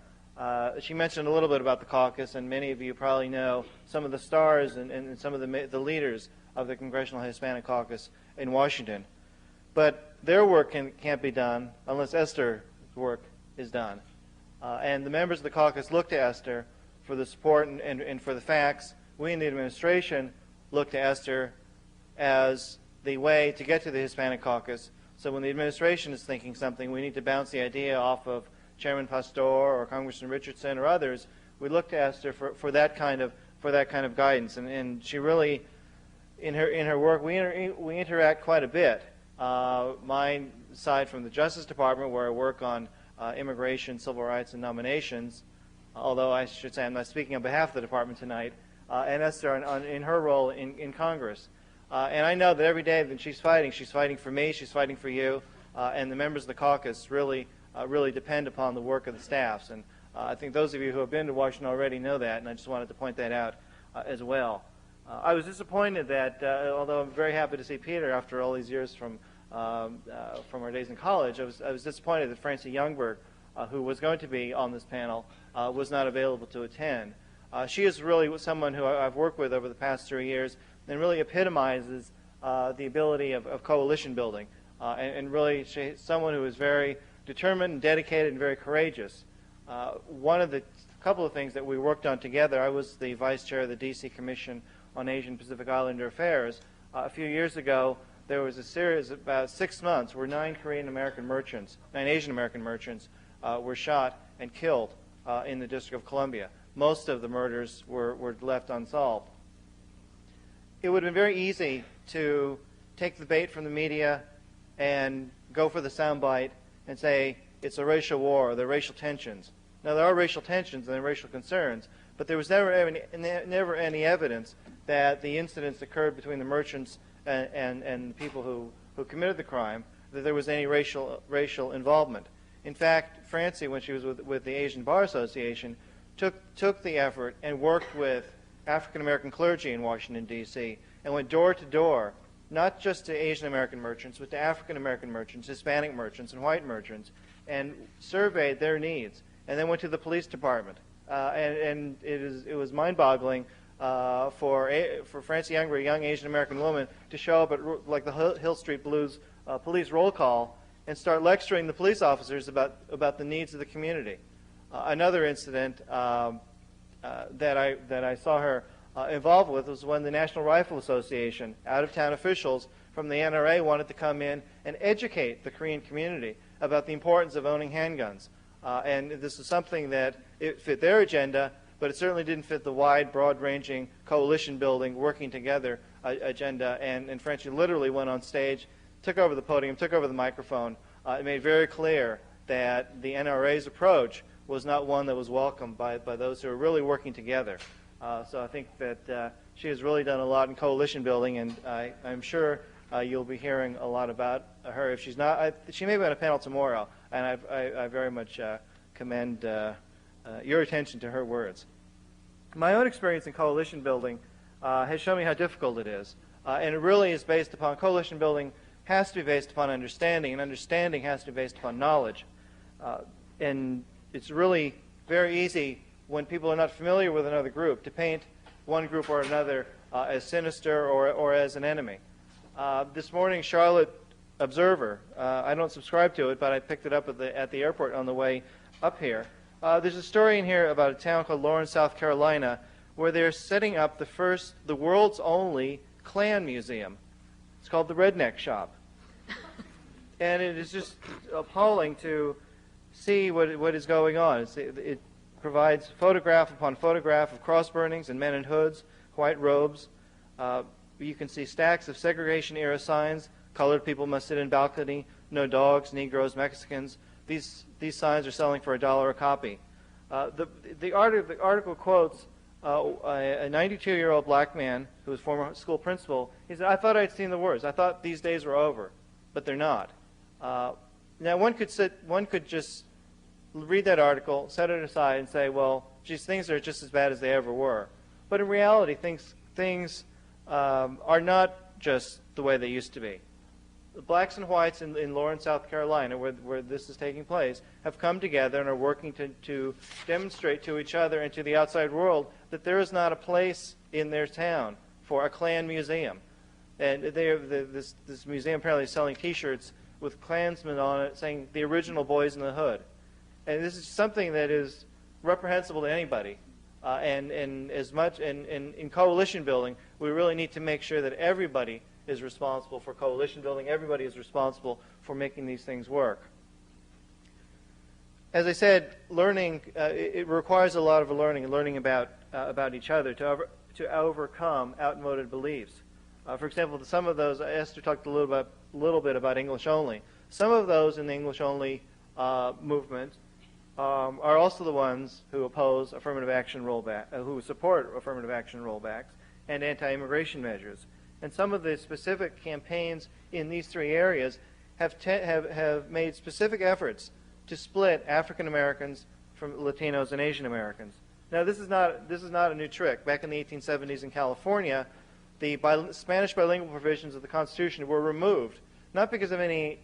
She mentioned a little bit about the caucus, and many of you probably know some of the stars and some of the leaders of the Congressional Hispanic Caucus in Washington. But their work can't be done unless Esther's work is done. And the members of the caucus look to Esther for the support and for the facts. We in the administration look to Esther as the way to get to the Hispanic Caucus. So when the administration is thinking something, we need to bounce the idea off of Chairman Pastor or Congressman Richardson or others. We look to Esther for that kind of guidance, and she really, in her work, we interact quite a bit. Mine aside from the Justice Department, where I work on immigration, civil rights, and nominations, although I should say I'm not speaking on behalf of the department tonight, and Esther in her role in Congress. And I know that every day that she's fighting for me, she's fighting for you, and the members of the caucus really depend upon the work of the staffs. And I think those of you who have been to Washington already know that, and I just wanted to point that out as well. I was disappointed that, although I'm very happy to see Peter after all these years from our days in college, I was disappointed that Francie Youngberg, who was going to be on this panel, was not available to attend. She is really someone who I've worked with over the past 3 years and really epitomizes the ability of coalition building. And really, she's someone who is very determined and dedicated and very courageous. One of the couple of things that we worked on together, I was the vice chair of the D.C. Commission on Asian Pacific Islander Affairs. A few years ago, there was a series, about 6 months, where 9 Asian American merchants were shot and killed in the District of Columbia. Most of the murders were left unsolved. It would have been very easy to take the bait from the media and go for the soundbite and say it's a racial war, or there are racial tensions. Now, there are racial tensions and there are racial concerns, but there was never any evidence that the incidents occurred between the merchants and the people who committed the crime, that there was any racial involvement. In fact, Francie, when she was with the Asian Bar Association, took the effort and worked with African American clergy in Washington, D.C., and went door to door, not just to Asian American merchants, but to African American merchants, Hispanic merchants, and white merchants, and surveyed their needs, and then went to the police department. And it was mind-boggling for Francie Younger, a young Asian American woman, to show up at like the Hill Street Blues police roll call and start lecturing the police officers about the needs of the community. Another incident that I saw her involved with was when the National Rifle Association, out-of-town officials from the NRA, wanted to come in and educate the Korean community about the importance of owning handguns. And this is something that it fit their agenda, but it certainly didn't fit the wide, broad-ranging coalition-building, working together agenda. And Francie literally went on stage, took over the podium, took over the microphone, and made very clear that the NRA's approach was not one that was welcomed by those who are really working together. So I think that she has really done a lot in coalition building, and I'm sure you'll be hearing a lot about her. If she's not, she may be on a panel tomorrow, and I very much commend your attention to her words. My own experience in coalition building has shown me how difficult it is, and it really is based upon, coalition building has to be based upon understanding, and understanding has to be based upon knowledge. And it's really very easy when people are not familiar with another group to paint one group or another as sinister or as an enemy. This morning, Charlotte Observer, I don't subscribe to it, but I picked it up at the airport on the way up here. There's a story in here about a town called Lawrence, South Carolina, where they're setting up the world's only Klan museum. It's called the Redneck Shop. And it is just appalling to see what is going on. It provides photograph upon photograph of cross burnings and men in hoods, white robes. You can see stacks of segregation-era signs. Colored people must sit in balcony. No dogs, Negroes, Mexicans. These signs are selling for $1 a copy. The article quotes a 92-year-old black man who was former school principal. He said, "I thought I'd seen the worst. I thought these days were over, but they're not." Now one could just read that article, set it aside, and say, "Well, geez, things are just as bad as they ever were." But in reality, things are not just the way they used to be. The blacks and whites in Lawrence, South Carolina, where this is taking place, have come together and are working to demonstrate to each other and to the outside world that there is not a place in their town for a Klan museum. And this museum apparently is selling T-shirts with Klansmen on it saying "the original boys in the hood." And this is something that is reprehensible to anybody. And in coalition building, we really need to make sure that everybody is responsible for coalition building. Everybody is responsible for making these things work. As I said, learning it requires a lot of learning and learning about each other to overcome outmoded beliefs. For example, some of those, Esther talked a little bit about English only. Some of those in the English only movement are also the ones who oppose affirmative action rollback, who support affirmative action rollbacks and anti-immigration measures. And some of the specific campaigns in these three areas have made specific efforts to split African Americans from Latinos and Asian Americans. Now, this is not a new trick. Back in the 1870s in California, the Spanish bilingual provisions of the Constitution were removed, not because of any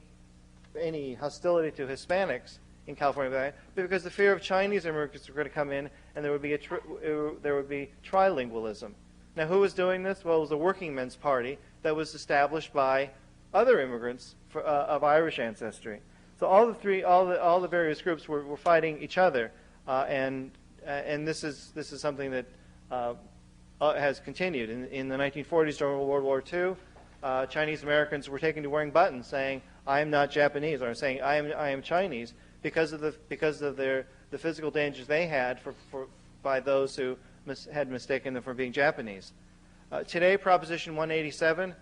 hostility to Hispanics in California, but because the fear of Chinese immigrants were going to come in, and there would be trilingualism. Now, who was doing this? Well, it was the Working Men's Party that was established by other immigrants of Irish ancestry. So all the various groups were fighting each other, and this is something that has continued. In the 1940s, during World War II, Chinese Americans were taken to wearing buttons saying, "I am not Japanese," or saying, I am Chinese," because of the physical dangers they had by those who had mistaken them for being Japanese. Today, Proposition 187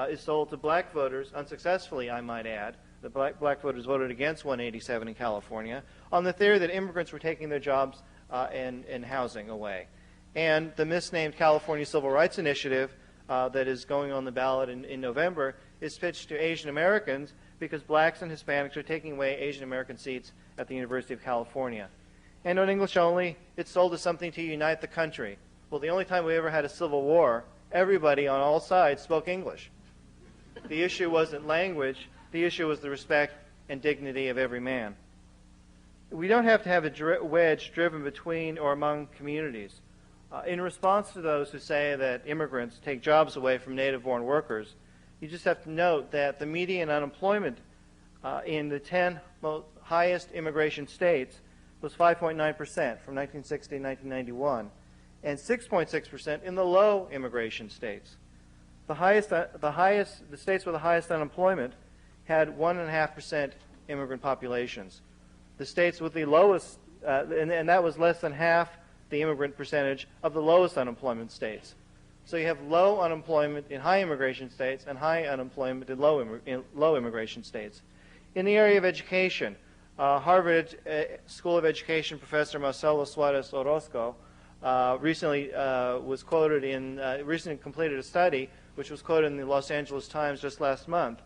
is sold to black voters, unsuccessfully, I might add. The black voters voted against 187 in California on the theory that immigrants were taking their jobs and housing away. And the misnamed California Civil Rights Initiative that is going on the ballot in November is pitched to Asian Americans because blacks and Hispanics are taking away Asian American seats at the University of California. And on English only, it's sold as something to unite the country. Well, the only time we ever had a civil war, everybody on all sides spoke English. The issue wasn't language. The issue was the respect and dignity of every man. We don't have to have a wedge driven between or among communities. In response to those who say that immigrants take jobs away from native-born workers, you just have to note that the median unemployment in the 10 highest immigration states was 5.9% from 1960 to 1991, and 6.6% in the low immigration states. The states with the highest unemployment had 1.5% immigrant populations. The states with the lowest, and that was less than half the immigrant percentage of the lowest unemployment states. So you have low unemployment in high immigration states and high unemployment in low immigration states. In the area of education, Harvard School of Education professor Marcelo Suarez Orozco recently completed a study which was quoted in the Los Angeles Times just last month.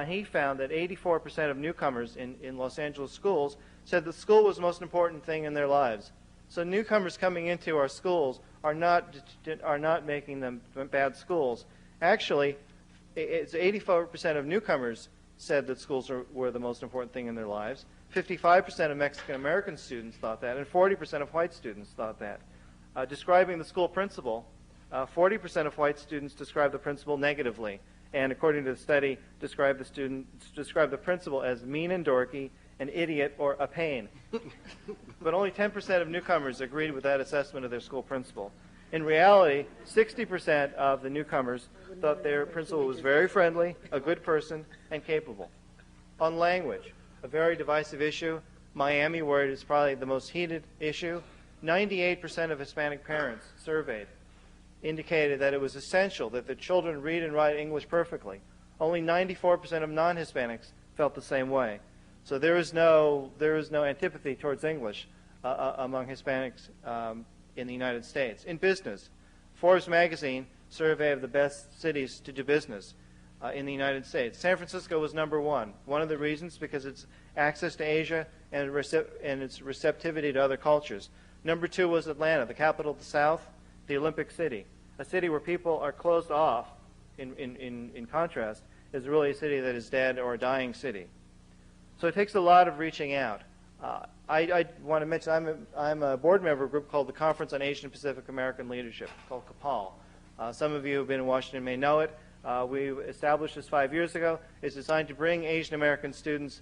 He found that 84% of newcomers in Los Angeles schools said that school was the most important thing in their lives. So newcomers coming into our schools are not making them bad schools. Actually, it's 84% of newcomers said that schools were the most important thing in their lives. 55% of Mexican-American students thought that, and 40% of white students thought that. Describing the school principal, 40% of white students described the principal negatively, and according to the study, described the principal as mean and dorky, an idiot, or a pain. But only 10% of newcomers agreed with that assessment of their school principal. In reality, 60% of the newcomers thought their principal was very friendly, a good person, and capable. On language, a very divisive issue, Miami, where it is probably the most heated issue, 98% of Hispanic parents surveyed indicated that it was essential that the children read and write English perfectly. Only 94% of non-Hispanics felt the same way. So there is no antipathy towards English among Hispanics in the United States. In business, Forbes magazine survey of the best cities to do business in the United States. San Francisco was number one. One of the reasons because it's access to Asia and its receptivity to other cultures. Number two was Atlanta, the capital of the South, the Olympic city. A city where people are closed off, in contrast, is really a city that is dead or a dying city. So it takes a lot of reaching out. I want to mention I'm a board member of a group called the Conference on Asian Pacific American Leadership, called CAPAL. Some of you who have been in Washington may know it. We established this 5 years ago. It's designed to bring Asian American students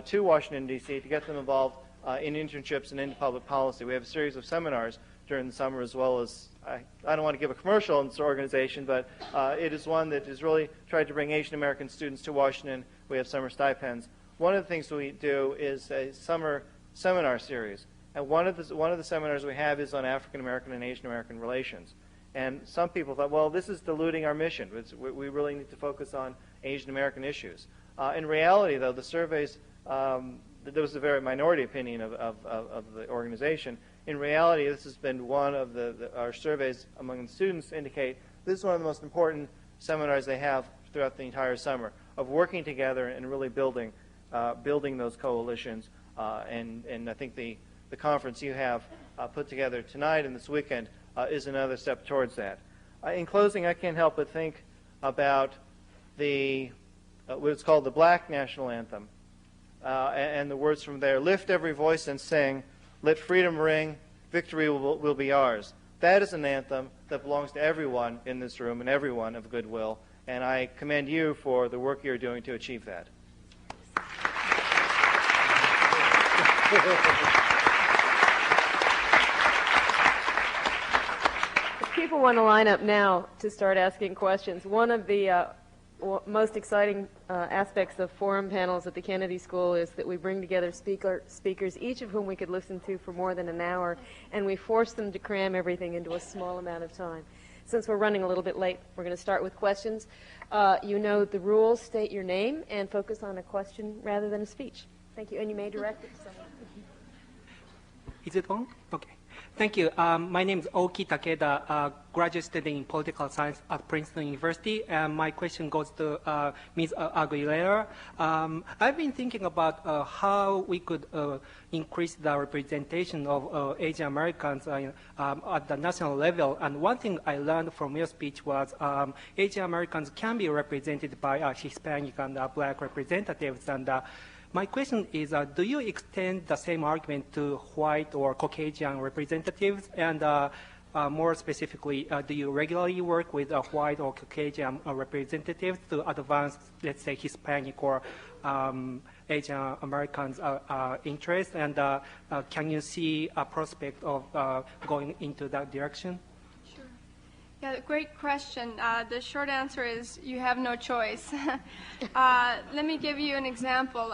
to Washington, D.C. to get them involved in internships and into public policy. We have a series of seminars during the summer, as well as, I don't want to give a commercial in this organization, but it is one that has really tried to bring Asian American students to Washington. We have summer stipends. One of the things we do is a summer seminar series, and one of the seminars we have is on African American and Asian American relations. And some people thought, well, this is diluting our mission. We really need to focus on Asian American issues. In reality, though, the surveys, there was a very minority opinion of the organization. In reality, this has been one of our surveys among the students indicate this is one of the most important seminars they have throughout the entire summer, of working together and really building those coalitions. And I think the conference you have put together tonight and this weekend is another step towards that. In closing, I can't help but think about what's called the Black National Anthem, and the words from there: "Lift every voice and sing, let freedom ring, victory will be ours." That is an anthem that belongs to everyone in this room and everyone of goodwill, and I commend you for the work you're doing to achieve that. If people want to line up now to start asking questions, one of the most exciting aspects of forum panels at the Kennedy School is that we bring together speakers, each of whom we could listen to for more than an hour, and we force them to cram everything into a small amount of time. Since we're running a little bit late, we're going to start with questions. You know the rules. State your name and focus on a question rather than a speech. Thank you. And you may direct it to someone. Is it on? Okay. Thank you. My name is Oki Takeda, graduate student in political science at Princeton University, and my question goes to Ms. Aguilera. I've been thinking about how we could increase the representation of Asian Americans at the national level, and one thing I learned from your speech was Asian Americans can be represented by Hispanic and Black representatives, and my question is, do you extend the same argument to white or Caucasian representatives? And more specifically, do you regularly work with white or Caucasian representatives to advance, let's say, Hispanic or Asian Americans' interests? And can you see a prospect of going into that direction? Sure. Yeah, great question. The short answer is you have no choice. Let me give you an example.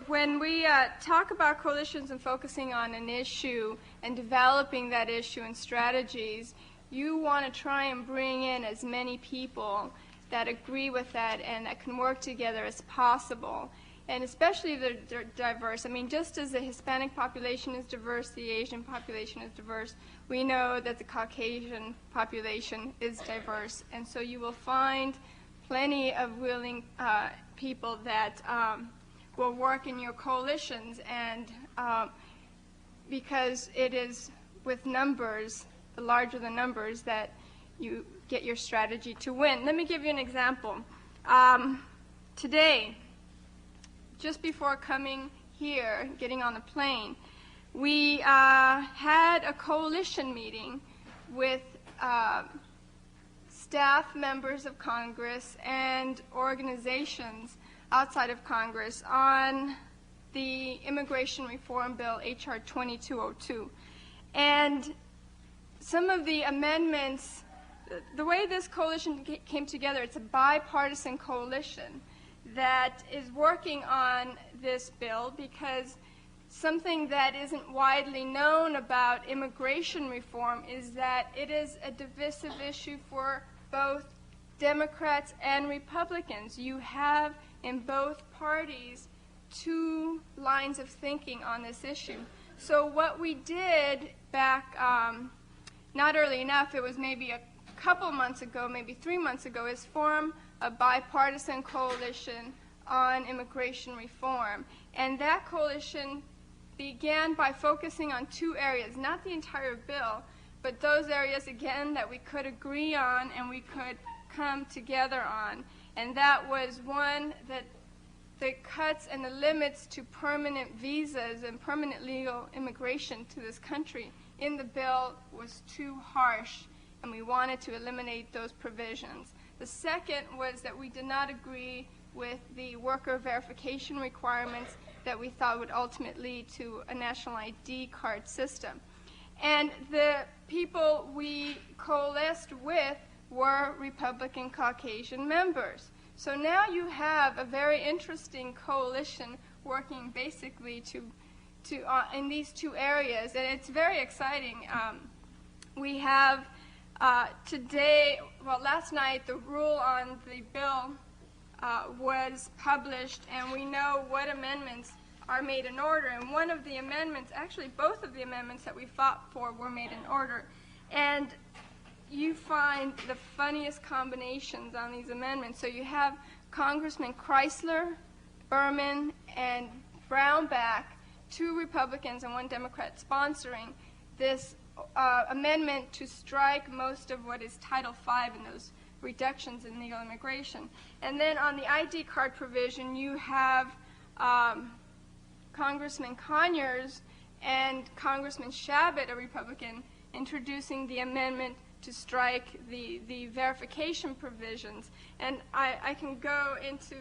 When we talk about coalitions and focusing on an issue and developing that issue and strategies, you want to try and bring in as many people that agree with that and that can work together as possible. And especially if they're diverse. I mean, just as the Hispanic population is diverse, the Asian population is diverse, we know that the Caucasian population is diverse. And so you will find plenty of willing people that will work in your coalitions, and because it is with numbers, the larger the numbers, that you get your strategy to win. Let me give you an example. Today, just before coming here, getting on the plane, we had a coalition meeting with staff members of Congress and organizations outside of Congress on the immigration reform bill, H.R. 2202. And some of the amendments, the way this coalition came together, it's a bipartisan coalition that is working on this bill, because something that isn't widely known about immigration reform is that it is a divisive issue for both Democrats and Republicans. You have in both parties two lines of thinking on this issue. So what we did back, not early enough, it was maybe a couple months ago, maybe 3 months ago, is form a bipartisan coalition on immigration reform. And that coalition began by focusing on two areas, not the entire bill, but those areas, again, that we could agree on and we could come together on. And that was one, that the cuts and the limits to permanent visas and permanent legal immigration to this country in the bill was too harsh, and we wanted to eliminate those provisions. The second was that we did not agree with the worker verification requirements that we thought would ultimately lead to a national ID card system. And the people we coalesced with were Republican Caucasian members. So now you have a very interesting coalition working basically in these two areas, and it's very exciting. We have today, well, last night, the rule on the bill was published, and we know what amendments are made in order. And one of the amendments, actually both of the amendments that we fought for were made in order. And you find the funniest combinations on these amendments. So you have Congressman Chrysler, Berman, and Brownback, two Republicans and one Democrat, sponsoring this amendment to strike most of what is Title V and those reductions in legal immigration. And then on the ID card provision, you have Congressman Conyers and Congressman Shabbat, a Republican, introducing the amendment to strike the verification provisions. And I can go into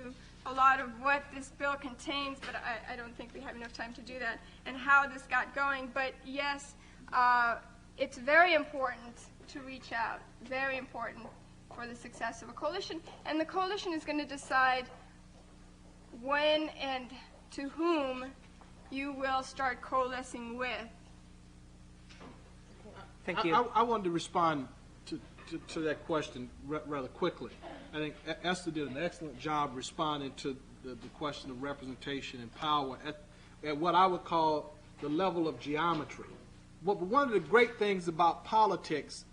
a lot of what this bill contains, but I don't think we have enough time to do that, and how this got going. But yes, it's very important to reach out, very important for the success of a coalition. And the coalition is going to decide when and to whom you will start coalescing with. Thank you. I wanted to respond to that question rather quickly. I think Esther did an excellent job responding to the question of representation and power at what I would call the level of geometry. But one of the great things about politics,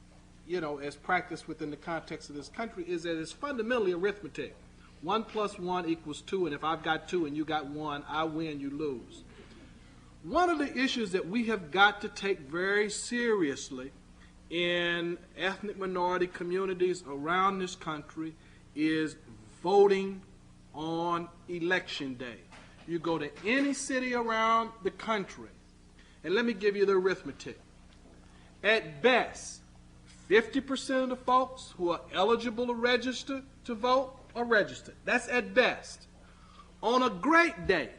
as practiced within the context of this country, is that it's fundamentally arithmetic. 1 + 1 = 2, and if I've got 2 and you got 1, I win, you lose. One of the issues that we have got to take very seriously in ethnic minority communities around this country is voting on election day. You go to any city around the country, and let me give you the arithmetic. At best, 50% of the folks who are eligible to register to vote are registered. That's at best. On a great day,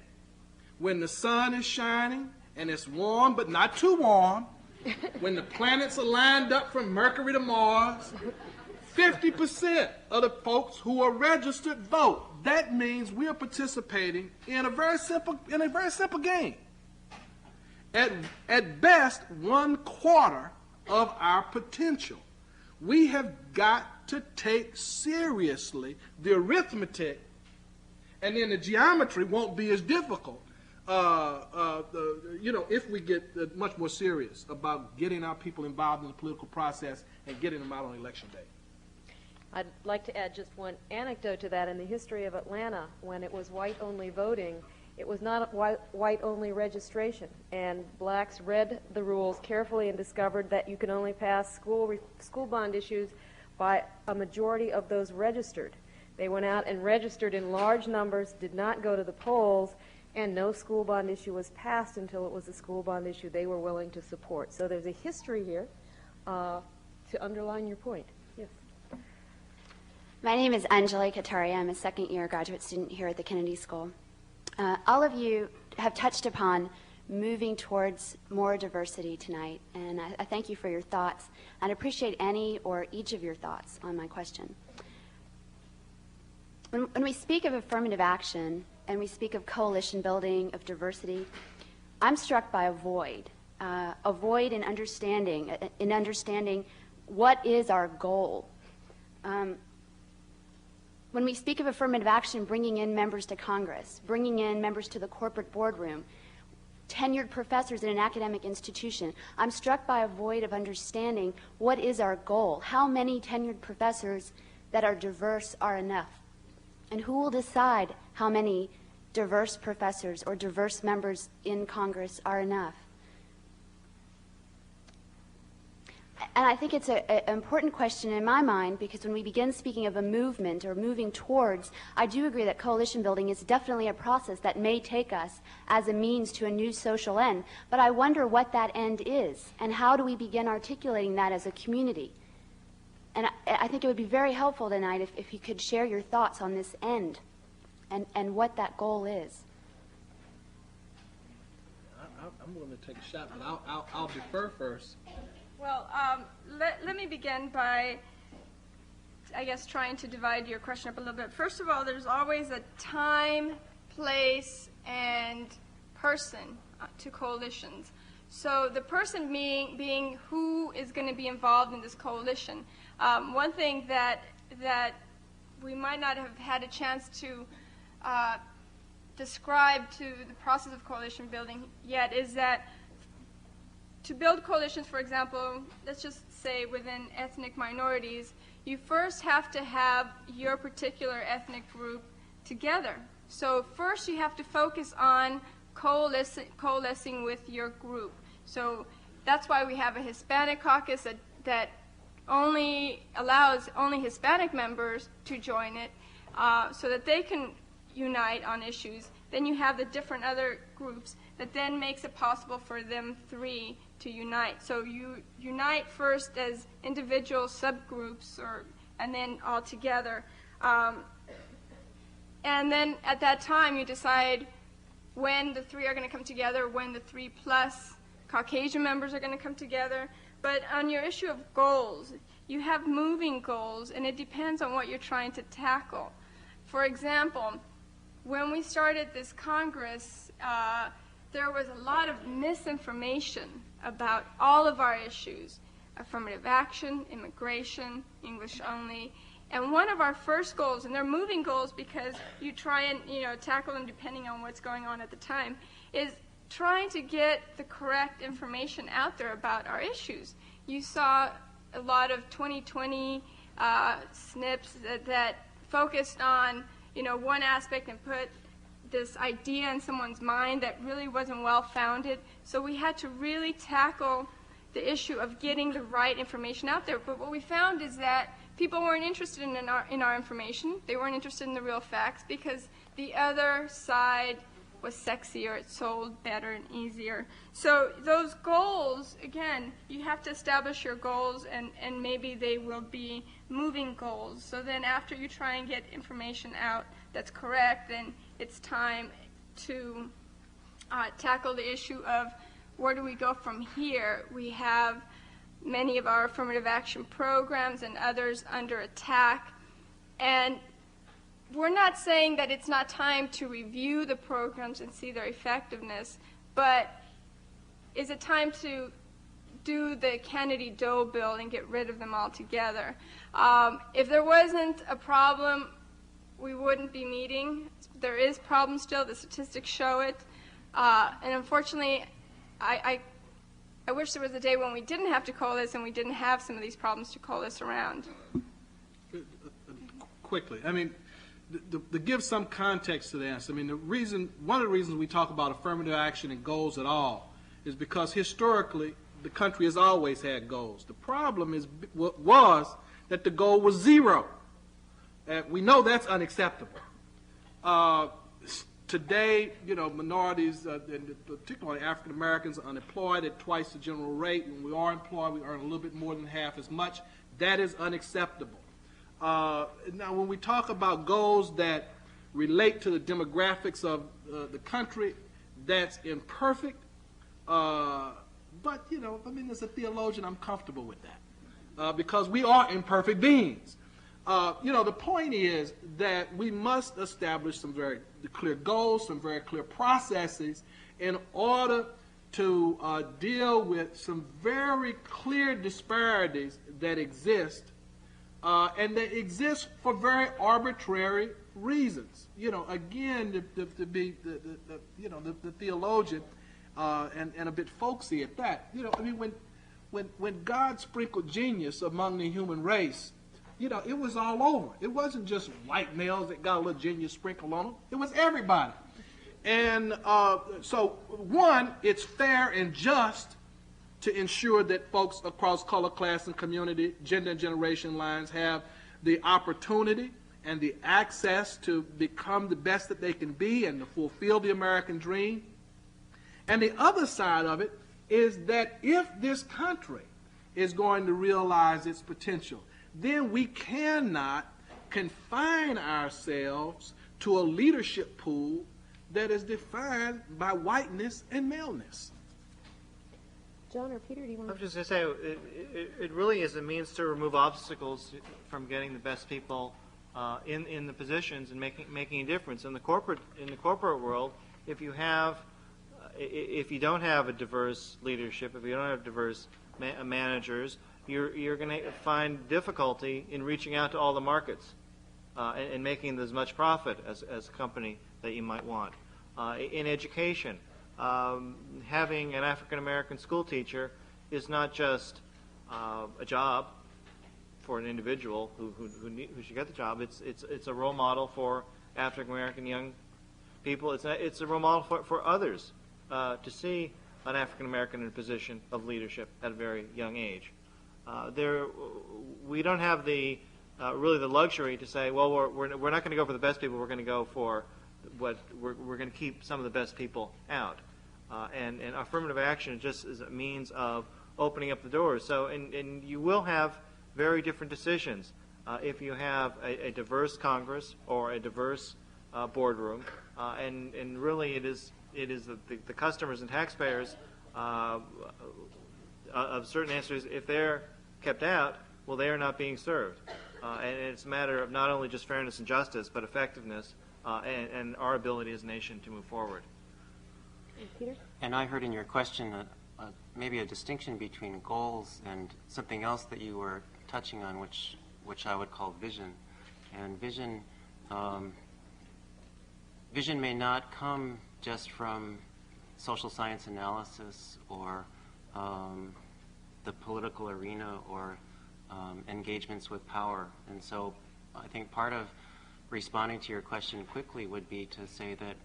when the sun is shining and it's warm but not too warm, when the planets are lined up from Mercury to Mars, 50% of the folks who are registered vote. That means we are participating in a very simple game. At best, 1/4 of our potential. We have got to take seriously the arithmetic, and then the geometry won't be as difficult. If we get much more serious about getting our people involved in the political process and getting them out on election day. I'd like to add just one anecdote to that. In the history of Atlanta, when it was white-only voting, it was not white-only registration, and blacks read the rules carefully and discovered that you can only pass school bond issues by a majority of those registered. They went out and registered in large numbers, did not go to the polls, and no school bond issue was passed until it was a school bond issue they were willing to support. So there's a history here to underline your point. Yes. My name is Anjali Kataria. I'm a second-year graduate student here at the Kennedy School. All of you have touched upon moving towards more diversity tonight, and I thank you for your thoughts. I'd appreciate any or each of your thoughts on my question. When we speak of affirmative action and we speak of coalition building, of diversity, I'm struck by a void in understanding what is our goal. When we speak of affirmative action, bringing in members to Congress, bringing in members to the corporate boardroom, tenured professors in an academic institution, I'm struck by a void of understanding what is our goal. How many tenured professors that are diverse are enough? And who will decide how many diverse professors or diverse members in Congress are enough? And I think it's an important question in my mind, because when we begin speaking of a movement or moving towards, I do agree that coalition building is definitely a process that may take us as a means to a new social end. But I wonder what that end is, and how do we begin articulating that as a community? And I think it would be very helpful tonight if you could share your thoughts on this end and what that goal is. I'm going to take a shot, but I'll defer first. Well, let me begin by, I guess, trying to divide your question up a little bit. First of all, there's always a time, place, and person to coalitions. So the person being who is going to be involved in this coalition. One thing that we might not have had a chance to describe to the process of coalition building yet is that to build coalitions, for example, let's just say within ethnic minorities, you first have to have your particular ethnic group together. So first you have to focus on coalescing with your group. So that's why we have a Hispanic caucus that only allows only Hispanic members to join it so that they can unite on issues. Then you have the different other groups that then makes it possible for them three to unite. So you unite first as individual subgroups and then all together. And then at that time you decide when the three are going to come together, when the 3+ Caucasian members are going to come together. But on your issue of goals, you have moving goals, and it depends on what you're trying to tackle. For example, when we started this Congress, there was a lot of misinformation about all of our issues: affirmative action, immigration, English only. And one of our first goals, and they're moving goals because you try and tackle them depending on what's going on at the time, is trying to get the correct information out there about our issues. You saw a lot of 2020 snips that focused on one aspect and put this idea in someone's mind that really wasn't well founded. So we had to really tackle the issue of getting the right information out there. But what we found is that people weren't interested in our information. They weren't interested in the real facts because the other side was sexier, it sold better and easier. So those goals, again, you have to establish your goals, and maybe they will be moving goals. So then after you try and get information out that's correct, then it's time to tackle the issue of where do we go from here. We have many of our affirmative action programs and others under attack, and we're not saying that it's not time to review the programs and see their effectiveness, but is it time to do the Kennedy-Doe bill and get rid of them altogether? If there wasn't a problem, we wouldn't be meeting. There is problems still. The statistics show it. And unfortunately, I wish there was a day when we didn't have to coalesce and we didn't have some of these problems to coalesce around. Quickly, I mean, to give some context to this, I mean, one of the reasons we talk about affirmative action and goals at all is because historically the country has always had goals. The problem was that the goal was zero. We know that's unacceptable. Today, minorities, and particularly African Americans, are unemployed at twice the general rate. When we are employed, we earn a little bit more than half as much. That is unacceptable. Now, when we talk about goals that relate to the demographics of the country, that's imperfect. But, as a theologian, I'm comfortable with that because we are imperfect beings. The point is that we must establish some very clear goals, some very clear processes in order to deal with some very clear disparities that exist, and they exist for very arbitrary reasons. Again, to be the theologian and a bit folksy at that. When God sprinkled genius among the human race, it was all over. It wasn't just white males that got a little genius sprinkled on them. It was everybody. And so, one, it's fair and just to ensure that folks across color, class, and community, gender and generation lines have the opportunity and the access to become the best that they can be and to fulfill the American dream. And the other side of it is that if this country is going to realize its potential, then we cannot confine ourselves to a leadership pool that is defined by whiteness and maleness. John or Peter, do you want to? I was just going to say, it really is a means to remove obstacles from getting the best people in the positions and making a difference. In the corporate world, if you don't have a diverse leadership, if you don't have diverse managers, you're going to find difficulty in reaching out to all the markets and making as much profit as a company that you might want. In education, having an African American school teacher is not just a job for an individual who should get the job. It's a role model for African American young people. It's a role model for others to see an African American in a position of leadership at a very young age. We don't have really the luxury to say, well, we're not going to go for the best people. We're going to go for what we're going to keep some of the best people out. And affirmative action just is a means of opening up the doors. So, and you will have very different decisions if you have a diverse Congress or a diverse boardroom. And really, it is the customers and taxpayers of certain answers, if they're kept out, well, they are not being served. And it's a matter of not only just fairness and justice, but effectiveness and our ability as a nation to move forward. Peter? And I heard in your question maybe a distinction between goals and something else that you were touching on, which I would call vision. And vision may not come just from social science analysis or the political arena or engagements with power. And so I think part of responding to your question quickly would be to say that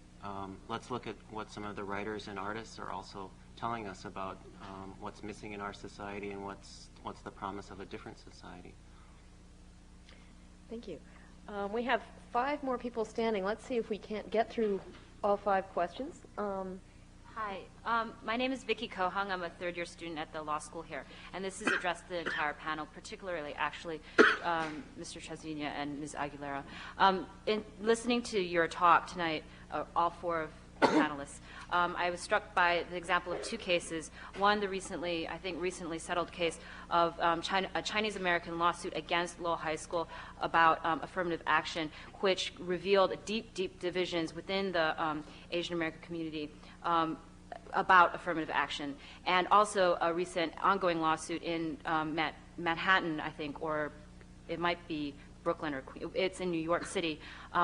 let's look at what some of the writers and artists are also telling us about what's missing in our society and what's the promise of a different society. Thank you. We have 5 more people standing. Let's see if we can't get through all 5 questions. Hi, my name is Vicki Kohung. I'm a third-year student at the law school here, and this is addressed to the entire panel, particularly, actually, Mr. Chazina and Ms. Aguilera. In listening to your talk tonight, all 4 of the panelists, I was struck by the example of 2 cases. One, the recently settled case of a Chinese-American lawsuit against Lowell High School about affirmative action, which revealed deep, deep divisions within the Asian-American community about affirmative action, and also a recent ongoing lawsuit in Manhattan, I think, or it might be Brooklyn, or it's in New York City,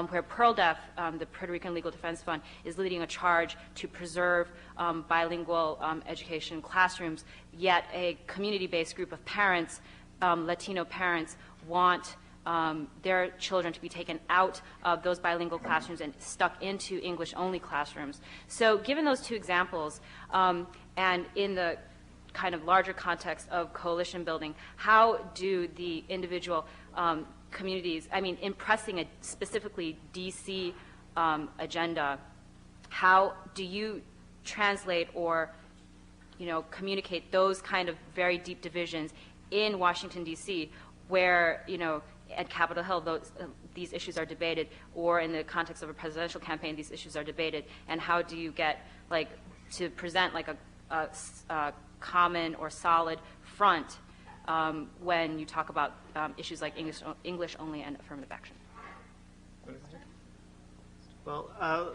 where PearlDeaf, the Puerto Rican Legal Defense Fund, is leading a charge to preserve bilingual education classrooms, yet a community-based group of parents, Latino parents, want their children to be taken out of those bilingual classrooms and stuck into English-only classrooms. So given those 2 examples, and in the kind of larger context of coalition building, how do the individual communities, in pressing a specifically DC agenda, how do you translate or communicate those kind of very deep divisions in Washington, D.C., where, at Capitol Hill, these issues are debated, or in the context of a presidential campaign, these issues are debated, and how do you get, to present, a common or solid front when you talk about issues like English only and affirmative action? Well,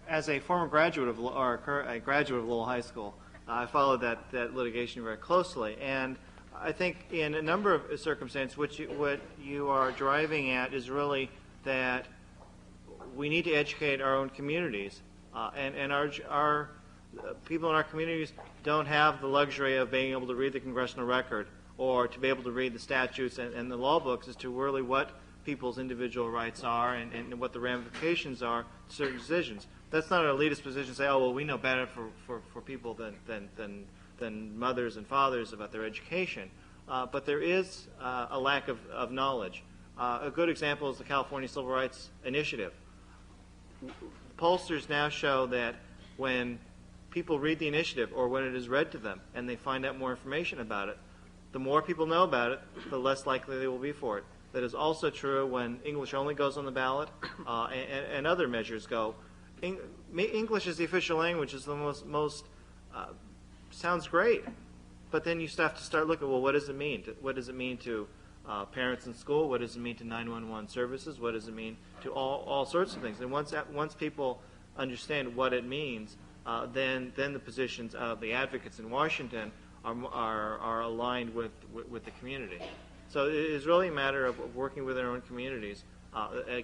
as a former graduate of, a graduate of Lowell High School, I followed that litigation very closely, and I think in a number of circumstances, what you are driving at is really that we need to educate our own communities, and our people in our communities don't have the luxury of being able to read the congressional record or to be able to read the statutes and the law books as to really what people's individual rights are and what the ramifications are to certain decisions. That's not an elitist position to say, oh, well, we know better for people than mothers and fathers about their education. But there is a lack of knowledge. A good example is the California Civil Rights Initiative. Pollsters now show that when people read the initiative or when it is read to them and they find out more information about it, the more people know about it, the less likely they will be for it. That is also true when English only goes on the ballot and other measures go. English is the official language, is the most sounds great, but then you have to start looking, well, what does it mean? What does it mean to parents in school? What does it mean to 911 services? What does it mean to all sorts of things? And once people understand what it means, then the positions of the advocates in Washington are aligned with the community. So it is really a matter of working with our own communities,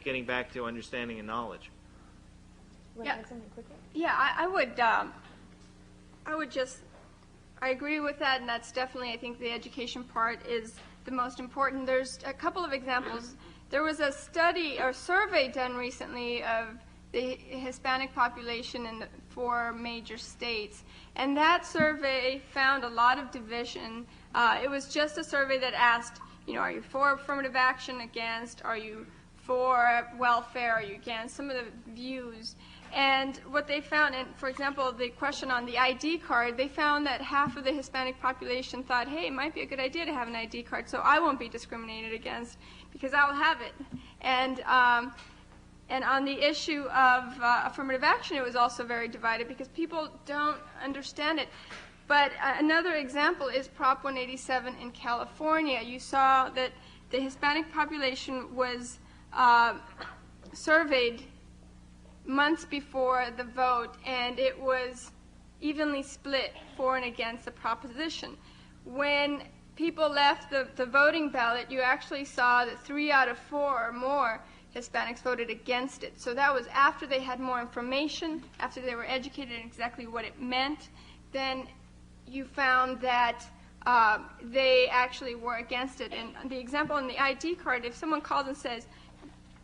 getting back to understanding and knowledge. I agree with that, and that's definitely, I think the education part is the most important. There's a couple of examples. There was a study or survey done recently of the Hispanic population in the 4 major states, and that survey found a lot of division. It was just a survey that asked, are you for affirmative action, against? Are you for welfare? Are you against? Some of the views. And what they found, and for example, the question on the ID card, they found that half of the Hispanic population thought, hey, it might be a good idea to have an ID card, so I won't be discriminated against because I'll have it. And on the issue of affirmative action, it was also very divided because people don't understand it. But another example is Prop 187 in California. You saw that the Hispanic population was surveyed months before the vote, and it was evenly split for and against the proposition. When people left the voting ballot, you actually saw that 3 out of 4 or more Hispanics voted against it. So that was after they had more information, after they were educated in exactly what it meant. Then you found that they actually were against it. And the example in the ID card, if someone calls and says,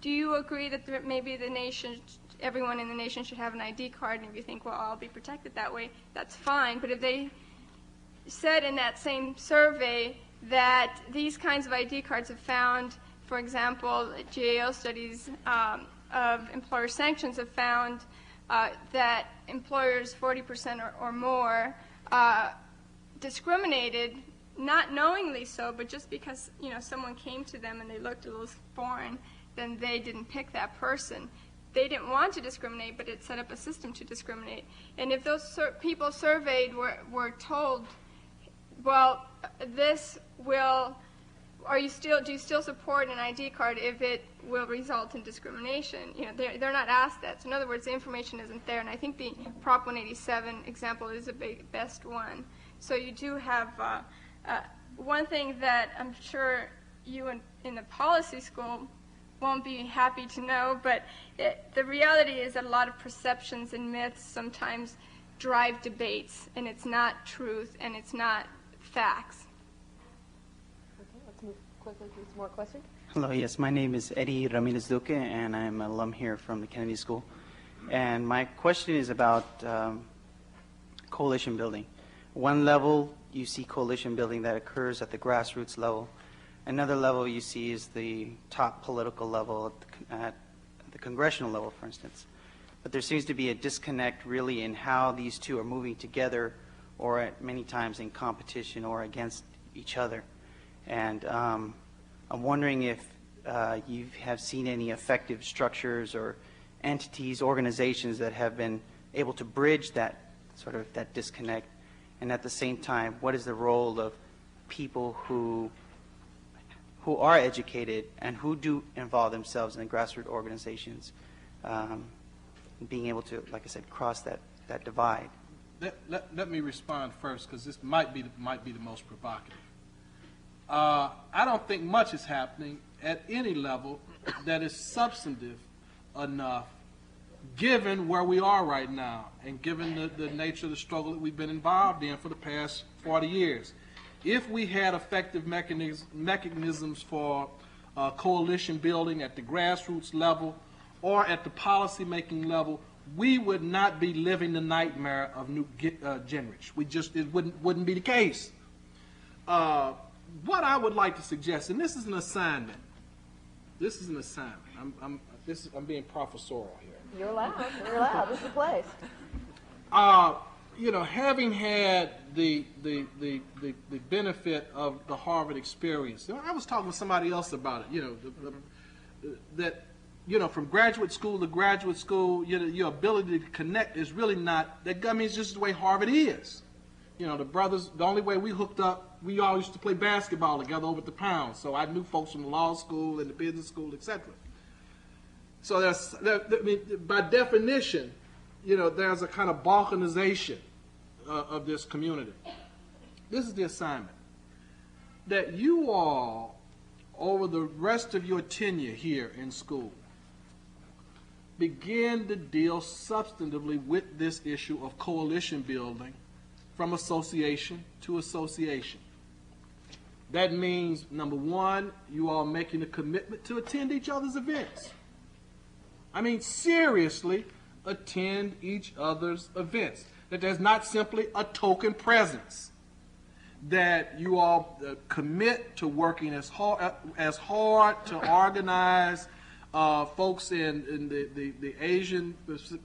do you agree that maybe the nation, everyone in the nation should have an ID card, and if you think, well, I'll be protected that way, that's fine. But if they said in that same survey that these kinds of ID cards have found, for example, GAO studies of employer sanctions have found that employers 40% or more discriminated, not knowingly so, but just because someone came to them and they looked a little foreign, then they didn't pick that person. They didn't want to discriminate, but it set up a system to discriminate. And if those people surveyed were told, well, this will, do you still support an ID card if it will result in discrimination? They're not asked that. So in other words, the information isn't there. And I think the Prop 187 example is the best one. So you do have one thing that I'm sure you in the policy school won't be happy to know, but the reality is that a lot of perceptions and myths sometimes drive debates, and it's not truth and it's not facts. Okay, let's move quickly through some more questions. Hello, yes, my name is Eddie Ramirez Duque, and I'm an alum here from the Kennedy School. And my question is about coalition building. One level, you see coalition building that occurs at the grassroots level. Another level you see is the top political level at the congressional level, for instance. But there seems to be a disconnect really in how these two are moving together, or at many times in competition or against each other. And I'm wondering if you have seen any effective structures or entities, organizations that have been able to bridge that that disconnect. And at the same time, what is the role of people who are educated and who do involve themselves in grassroots organizations, being able to, like I said, cross that divide? Let me respond first, because this might be the most provocative. I don't think much is happening at any level that is substantive enough, given where we are right now and given the nature of the struggle that we've been involved in for the past 40 years. If we had effective mechanisms for coalition building at the grassroots level or at the policy-making level, we would not be living the nightmare of Newt Gingrich. It wouldn't be the case. What I would like to suggest, and this is an assignment. This is an assignment. I'm being professorial here. You're allowed. You're allowed. This is the place. Having had the benefit of the Harvard experience, I was talking to somebody else about it. That from graduate school to graduate school, your ability to connect is really not. It's just the way Harvard is. The brothers. The only way we hooked up, we all used to play basketball together over at the Pound. So I knew folks from the law school and the business school, etc. So by definition, there's a kind of balkanization of this community. This is the assignment. That you all, over the rest of your tenure here in school, begin to deal substantively with this issue of coalition building from association to association. That means, number one, you all making a commitment to attend each other's events. Seriously, attend each other's events. That there's not simply a token presence. That you all commit to working as hard to organize folks in the Asian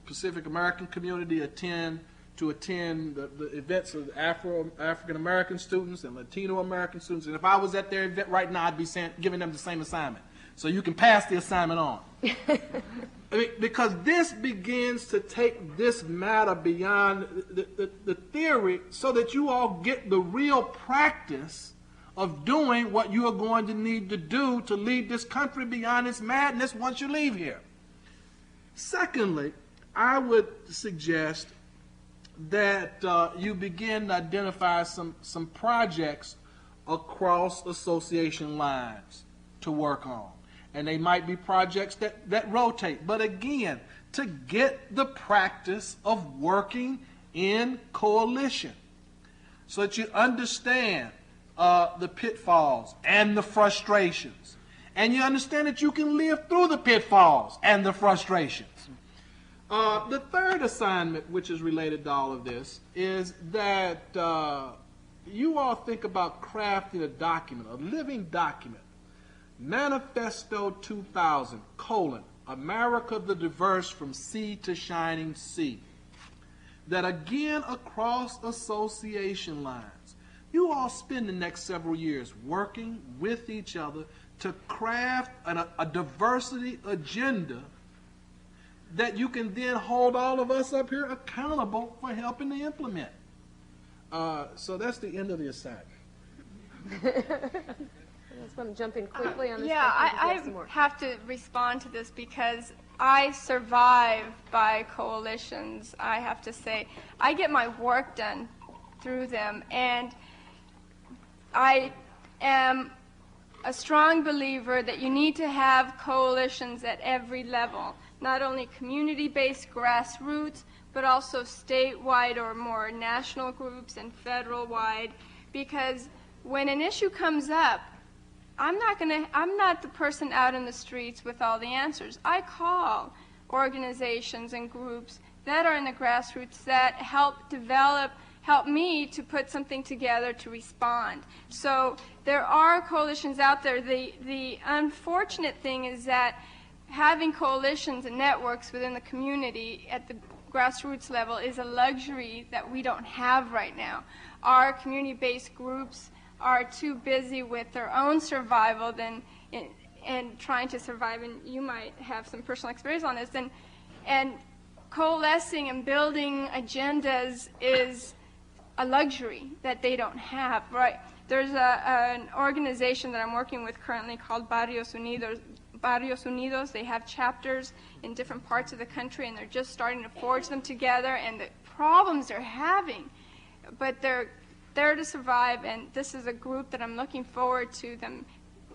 Pacific American community to attend the events of African American students and Latino American students. And if I was at their event right now, I'd be giving them the same assignment. So you can pass the assignment on. I mean, because this begins to take this matter beyond the theory so that you all get the real practice of doing what you are going to need to do to lead this country beyond its madness once you leave here. Secondly, I would suggest that you begin to identify some projects across association lines to work on. And they might be projects that rotate. But again, to get the practice of working in coalition so that you understand the pitfalls and the frustrations. And you understand that you can live through the pitfalls and the frustrations. The third assignment, which is related to all of this, is that you all think about crafting a document, a living document. Manifesto 2000, America the Diverse from Sea to Shining Sea. That again, across association lines, you all spend the next several years working with each other to craft a diversity agenda that you can then hold all of us up here accountable for helping to implement. So that's the end of the assignment. I just want to jump in quickly on this. Yeah, I have to respond to this because I survive by coalitions, I have to say. I get my work done through them, and I am a strong believer that you need to have coalitions at every level, not only community-based grassroots, but also statewide or more national groups and federal-wide, because when an issue comes up, I'm not the person out in the streets with all the answers. I call organizations and groups that are in the grassroots that help me to put something together to respond. So there are coalitions out there. The unfortunate thing is that having coalitions and networks within the community at the grassroots level is a luxury that we don't have right now. Our community-based groups are too busy with their own survival and trying to survive, and you might have some personal experience on this, and coalescing and building agendas is a luxury that they don't have, right? There's an organization that I'm working with currently called Barrios Unidos. They have chapters in different parts of the country, and they're just starting to forge them together, and the problems they're having, but they're there to survive, and this is a group that I'm looking forward to them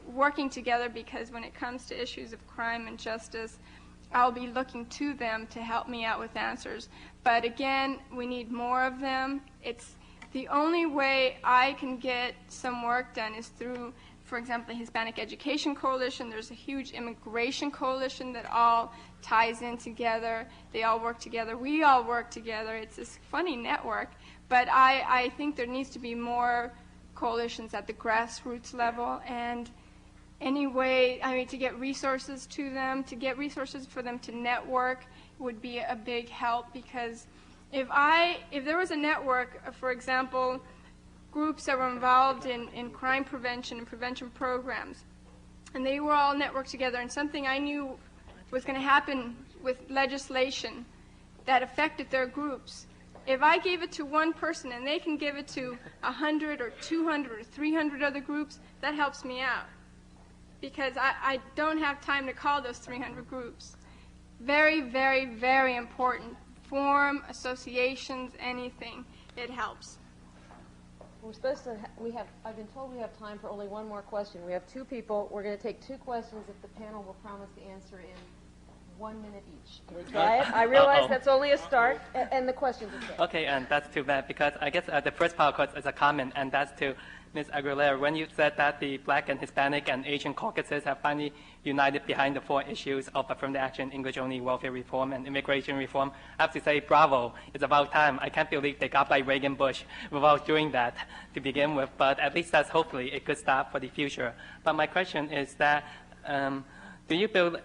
working together, because when it comes to issues of crime and justice, I'll be looking to them to help me out with answers. But again, we need more of them. It's the only way I can get some work done is through, for example, the Hispanic Education Coalition. There's a huge immigration coalition that all ties in together. They all work together. We all work together. It's this funny network. But I think there needs to be more coalitions at the grassroots level, and anyway, I mean, to get resources to them, to get resources for them to network would be a big help, because if there was a network, for example, groups that were involved in crime prevention and prevention programs, and they were all networked together, and something I knew was going to happen with legislation that affected their groups, if I gave it to one person and they can give it to 100 or 200 or 300 other groups, that helps me out, because I don't have time to call those 300 groups. Very, very, very important. Form, associations, anything. It helps. We're supposed to, I've been told we have time for only one more question. We have two people. We're going to take two questions if the panel will promise to answer in 1 minute each. Can we try it? I realize that's only a start, and the questions are good. Okay, and that's too bad, because I guess the first part is a comment, and that's to Ms. Aguilera. When you said that the Black and Hispanic and Asian caucuses have finally united behind the 4 issues of affirmative action, English-only welfare reform, and immigration reform, I have to say, bravo. It's about time. I can't believe they got by Reagan Bush without doing that to begin with, but at least that's hopefully a good start for the future. But my question is that, do you build,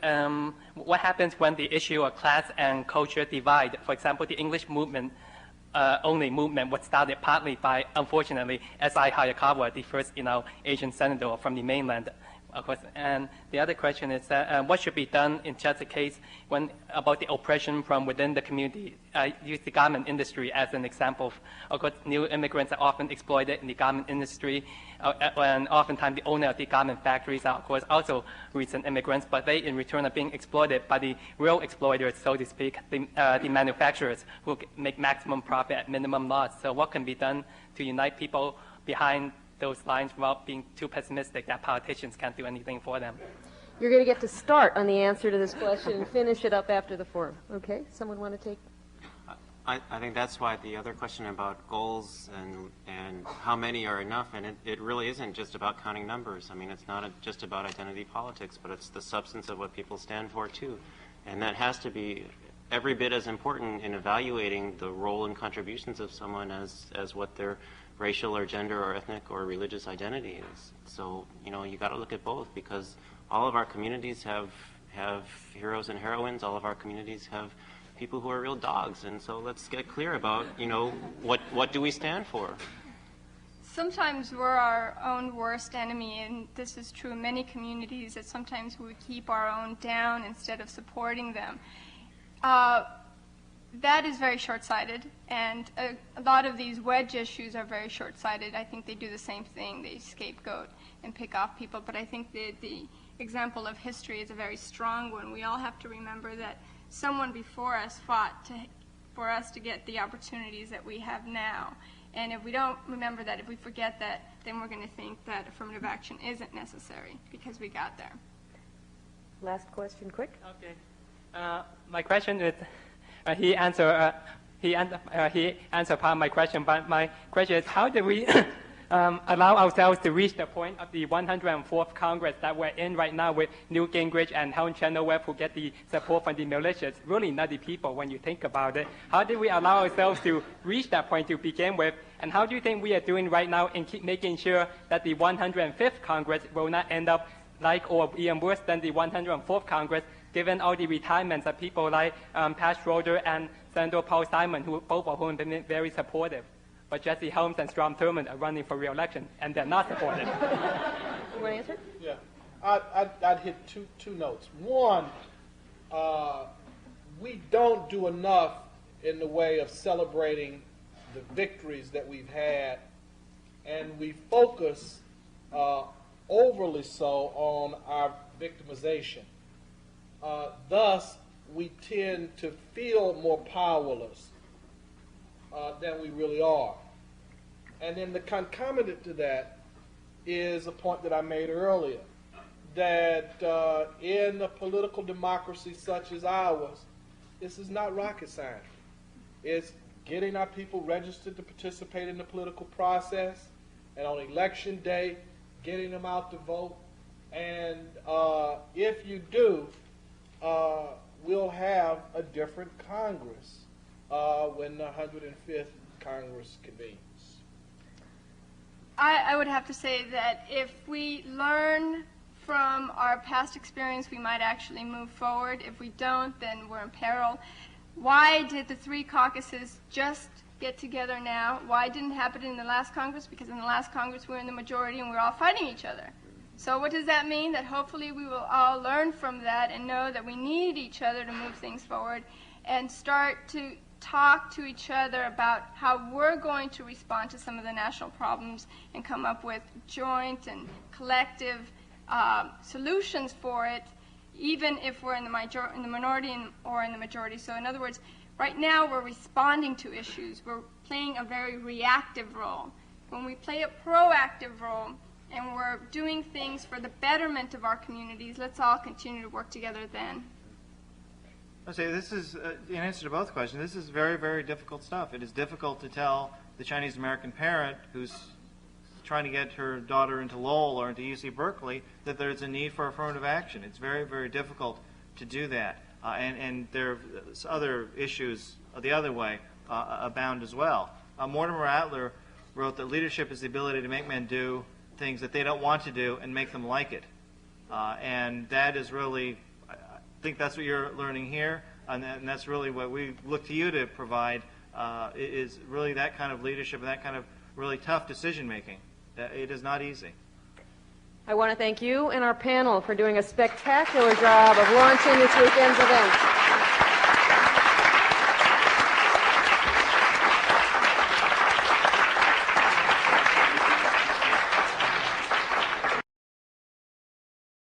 what happens when the issue of class and culture divide? For example, the English movement, only movement was started partly by, unfortunately, S.I. Hayakawa, the first, Asian senator from the mainland, Of course. And the other question is that what should be done in such a case when about the oppression from within the community? I use the garment industry as an example. Of course, new immigrants are often exploited in the garment industry, and oftentimes the owner of the garment factories are, of course, also recent immigrants, but they in return are being exploited by the real exploiters, so to speak, the manufacturers who make maximum profit at minimum loss. So what can be done to unite people behind those lines without being too pessimistic that politicians can't do anything for them? You're going to get to start on the answer to this question and finish it up after the forum. Okay? Someone want to take? I think that's why the other question about goals and how many are enough, and it really isn't just about counting numbers. I mean, it's not just about identity politics, but it's the substance of what people stand for, too. And that has to be every bit as important in evaluating the role and contributions of someone as what their racial or gender or ethnic or religious identity is. So, you got to look at both, because all of our communities have heroes and heroines. All of our communities have people who are real dogs. And so let's get clear about, what do we stand for? Sometimes we're our own worst enemy, and this is true in many communities, that sometimes we keep our own down instead of supporting them. That is very short-sighted, and a lot of these wedge issues are very short-sighted. I think they do the same thing. They scapegoat and pick off people, but I think the example of history is a very strong one. We all have to remember that someone before us fought for us to get the opportunities that we have now. And if we don't remember that, if we forget that, then we're going to think that affirmative action isn't necessary because we got there. Last question, quick. Okay. My question is, he answered part of my question, but my question is, how do we allow ourselves to reach the point of the 104th Congress that we're in right now with Newt Gingrich and Helen Chenoweth, who get the support from the militias, really nutty people when you think about it. How do we allow ourselves to reach that point to begin with? And how do you think we are doing right now in keep making sure that the 105th Congress will not end up like or even worse than the 104th Congress, given all the retirements of people like Pat Schroeder and Senator Paul Simon, who both of whom have been very supportive. But Jesse Helms and Strom Thurmond are running for re-election, and they're not supportive. You want to answer? Yeah. I'd hit two notes. One, we don't do enough in the way of celebrating the victories that we've had, and we focus overly so on our victimization. Thus, we tend to feel more powerless than we really are. And then the concomitant to that is a point that I made earlier, that in a political democracy such as ours, this is not rocket science. It's getting our people registered to participate in the political process, and on election day, getting them out to vote. And if you do, we'll have a different Congress when the 105th Congress convenes. I would have to say that if we learn from our past experience, we might actually move forward. If we don't, then we're in peril. Why did the three caucuses just get together now? Why didn't it happen in the last Congress? Because in the last Congress we were in the majority and we were all fighting each other. So what does that mean? That hopefully we will all learn from that and know that we need each other to move things forward and start to talk to each other about how we're going to respond to some of the national problems and come up with joint and collective solutions for it, even if we're in the minority or in the majority. So in other words, right now we're responding to issues. We're playing a very reactive role. When we play a proactive role and we're doing things for the betterment of our communities, let's all continue to work together then. I'll say this is, in answer to both questions, this is very, very difficult stuff. It is difficult to tell the Chinese American parent who's trying to get her daughter into Lowell or into UC Berkeley that there's a need for affirmative action. It's very, very difficult to do that. And there are other issues the other way abound as well. Mortimer Adler wrote that leadership is the ability to make men do things that they don't want to do and make them like it. And that is really, I think that's what you're learning here, and that's really what we look to you to provide, is really that kind of leadership and that kind of really tough decision making. It is not easy. I want to thank you and our panel for doing a spectacular job of launching this weekend's event.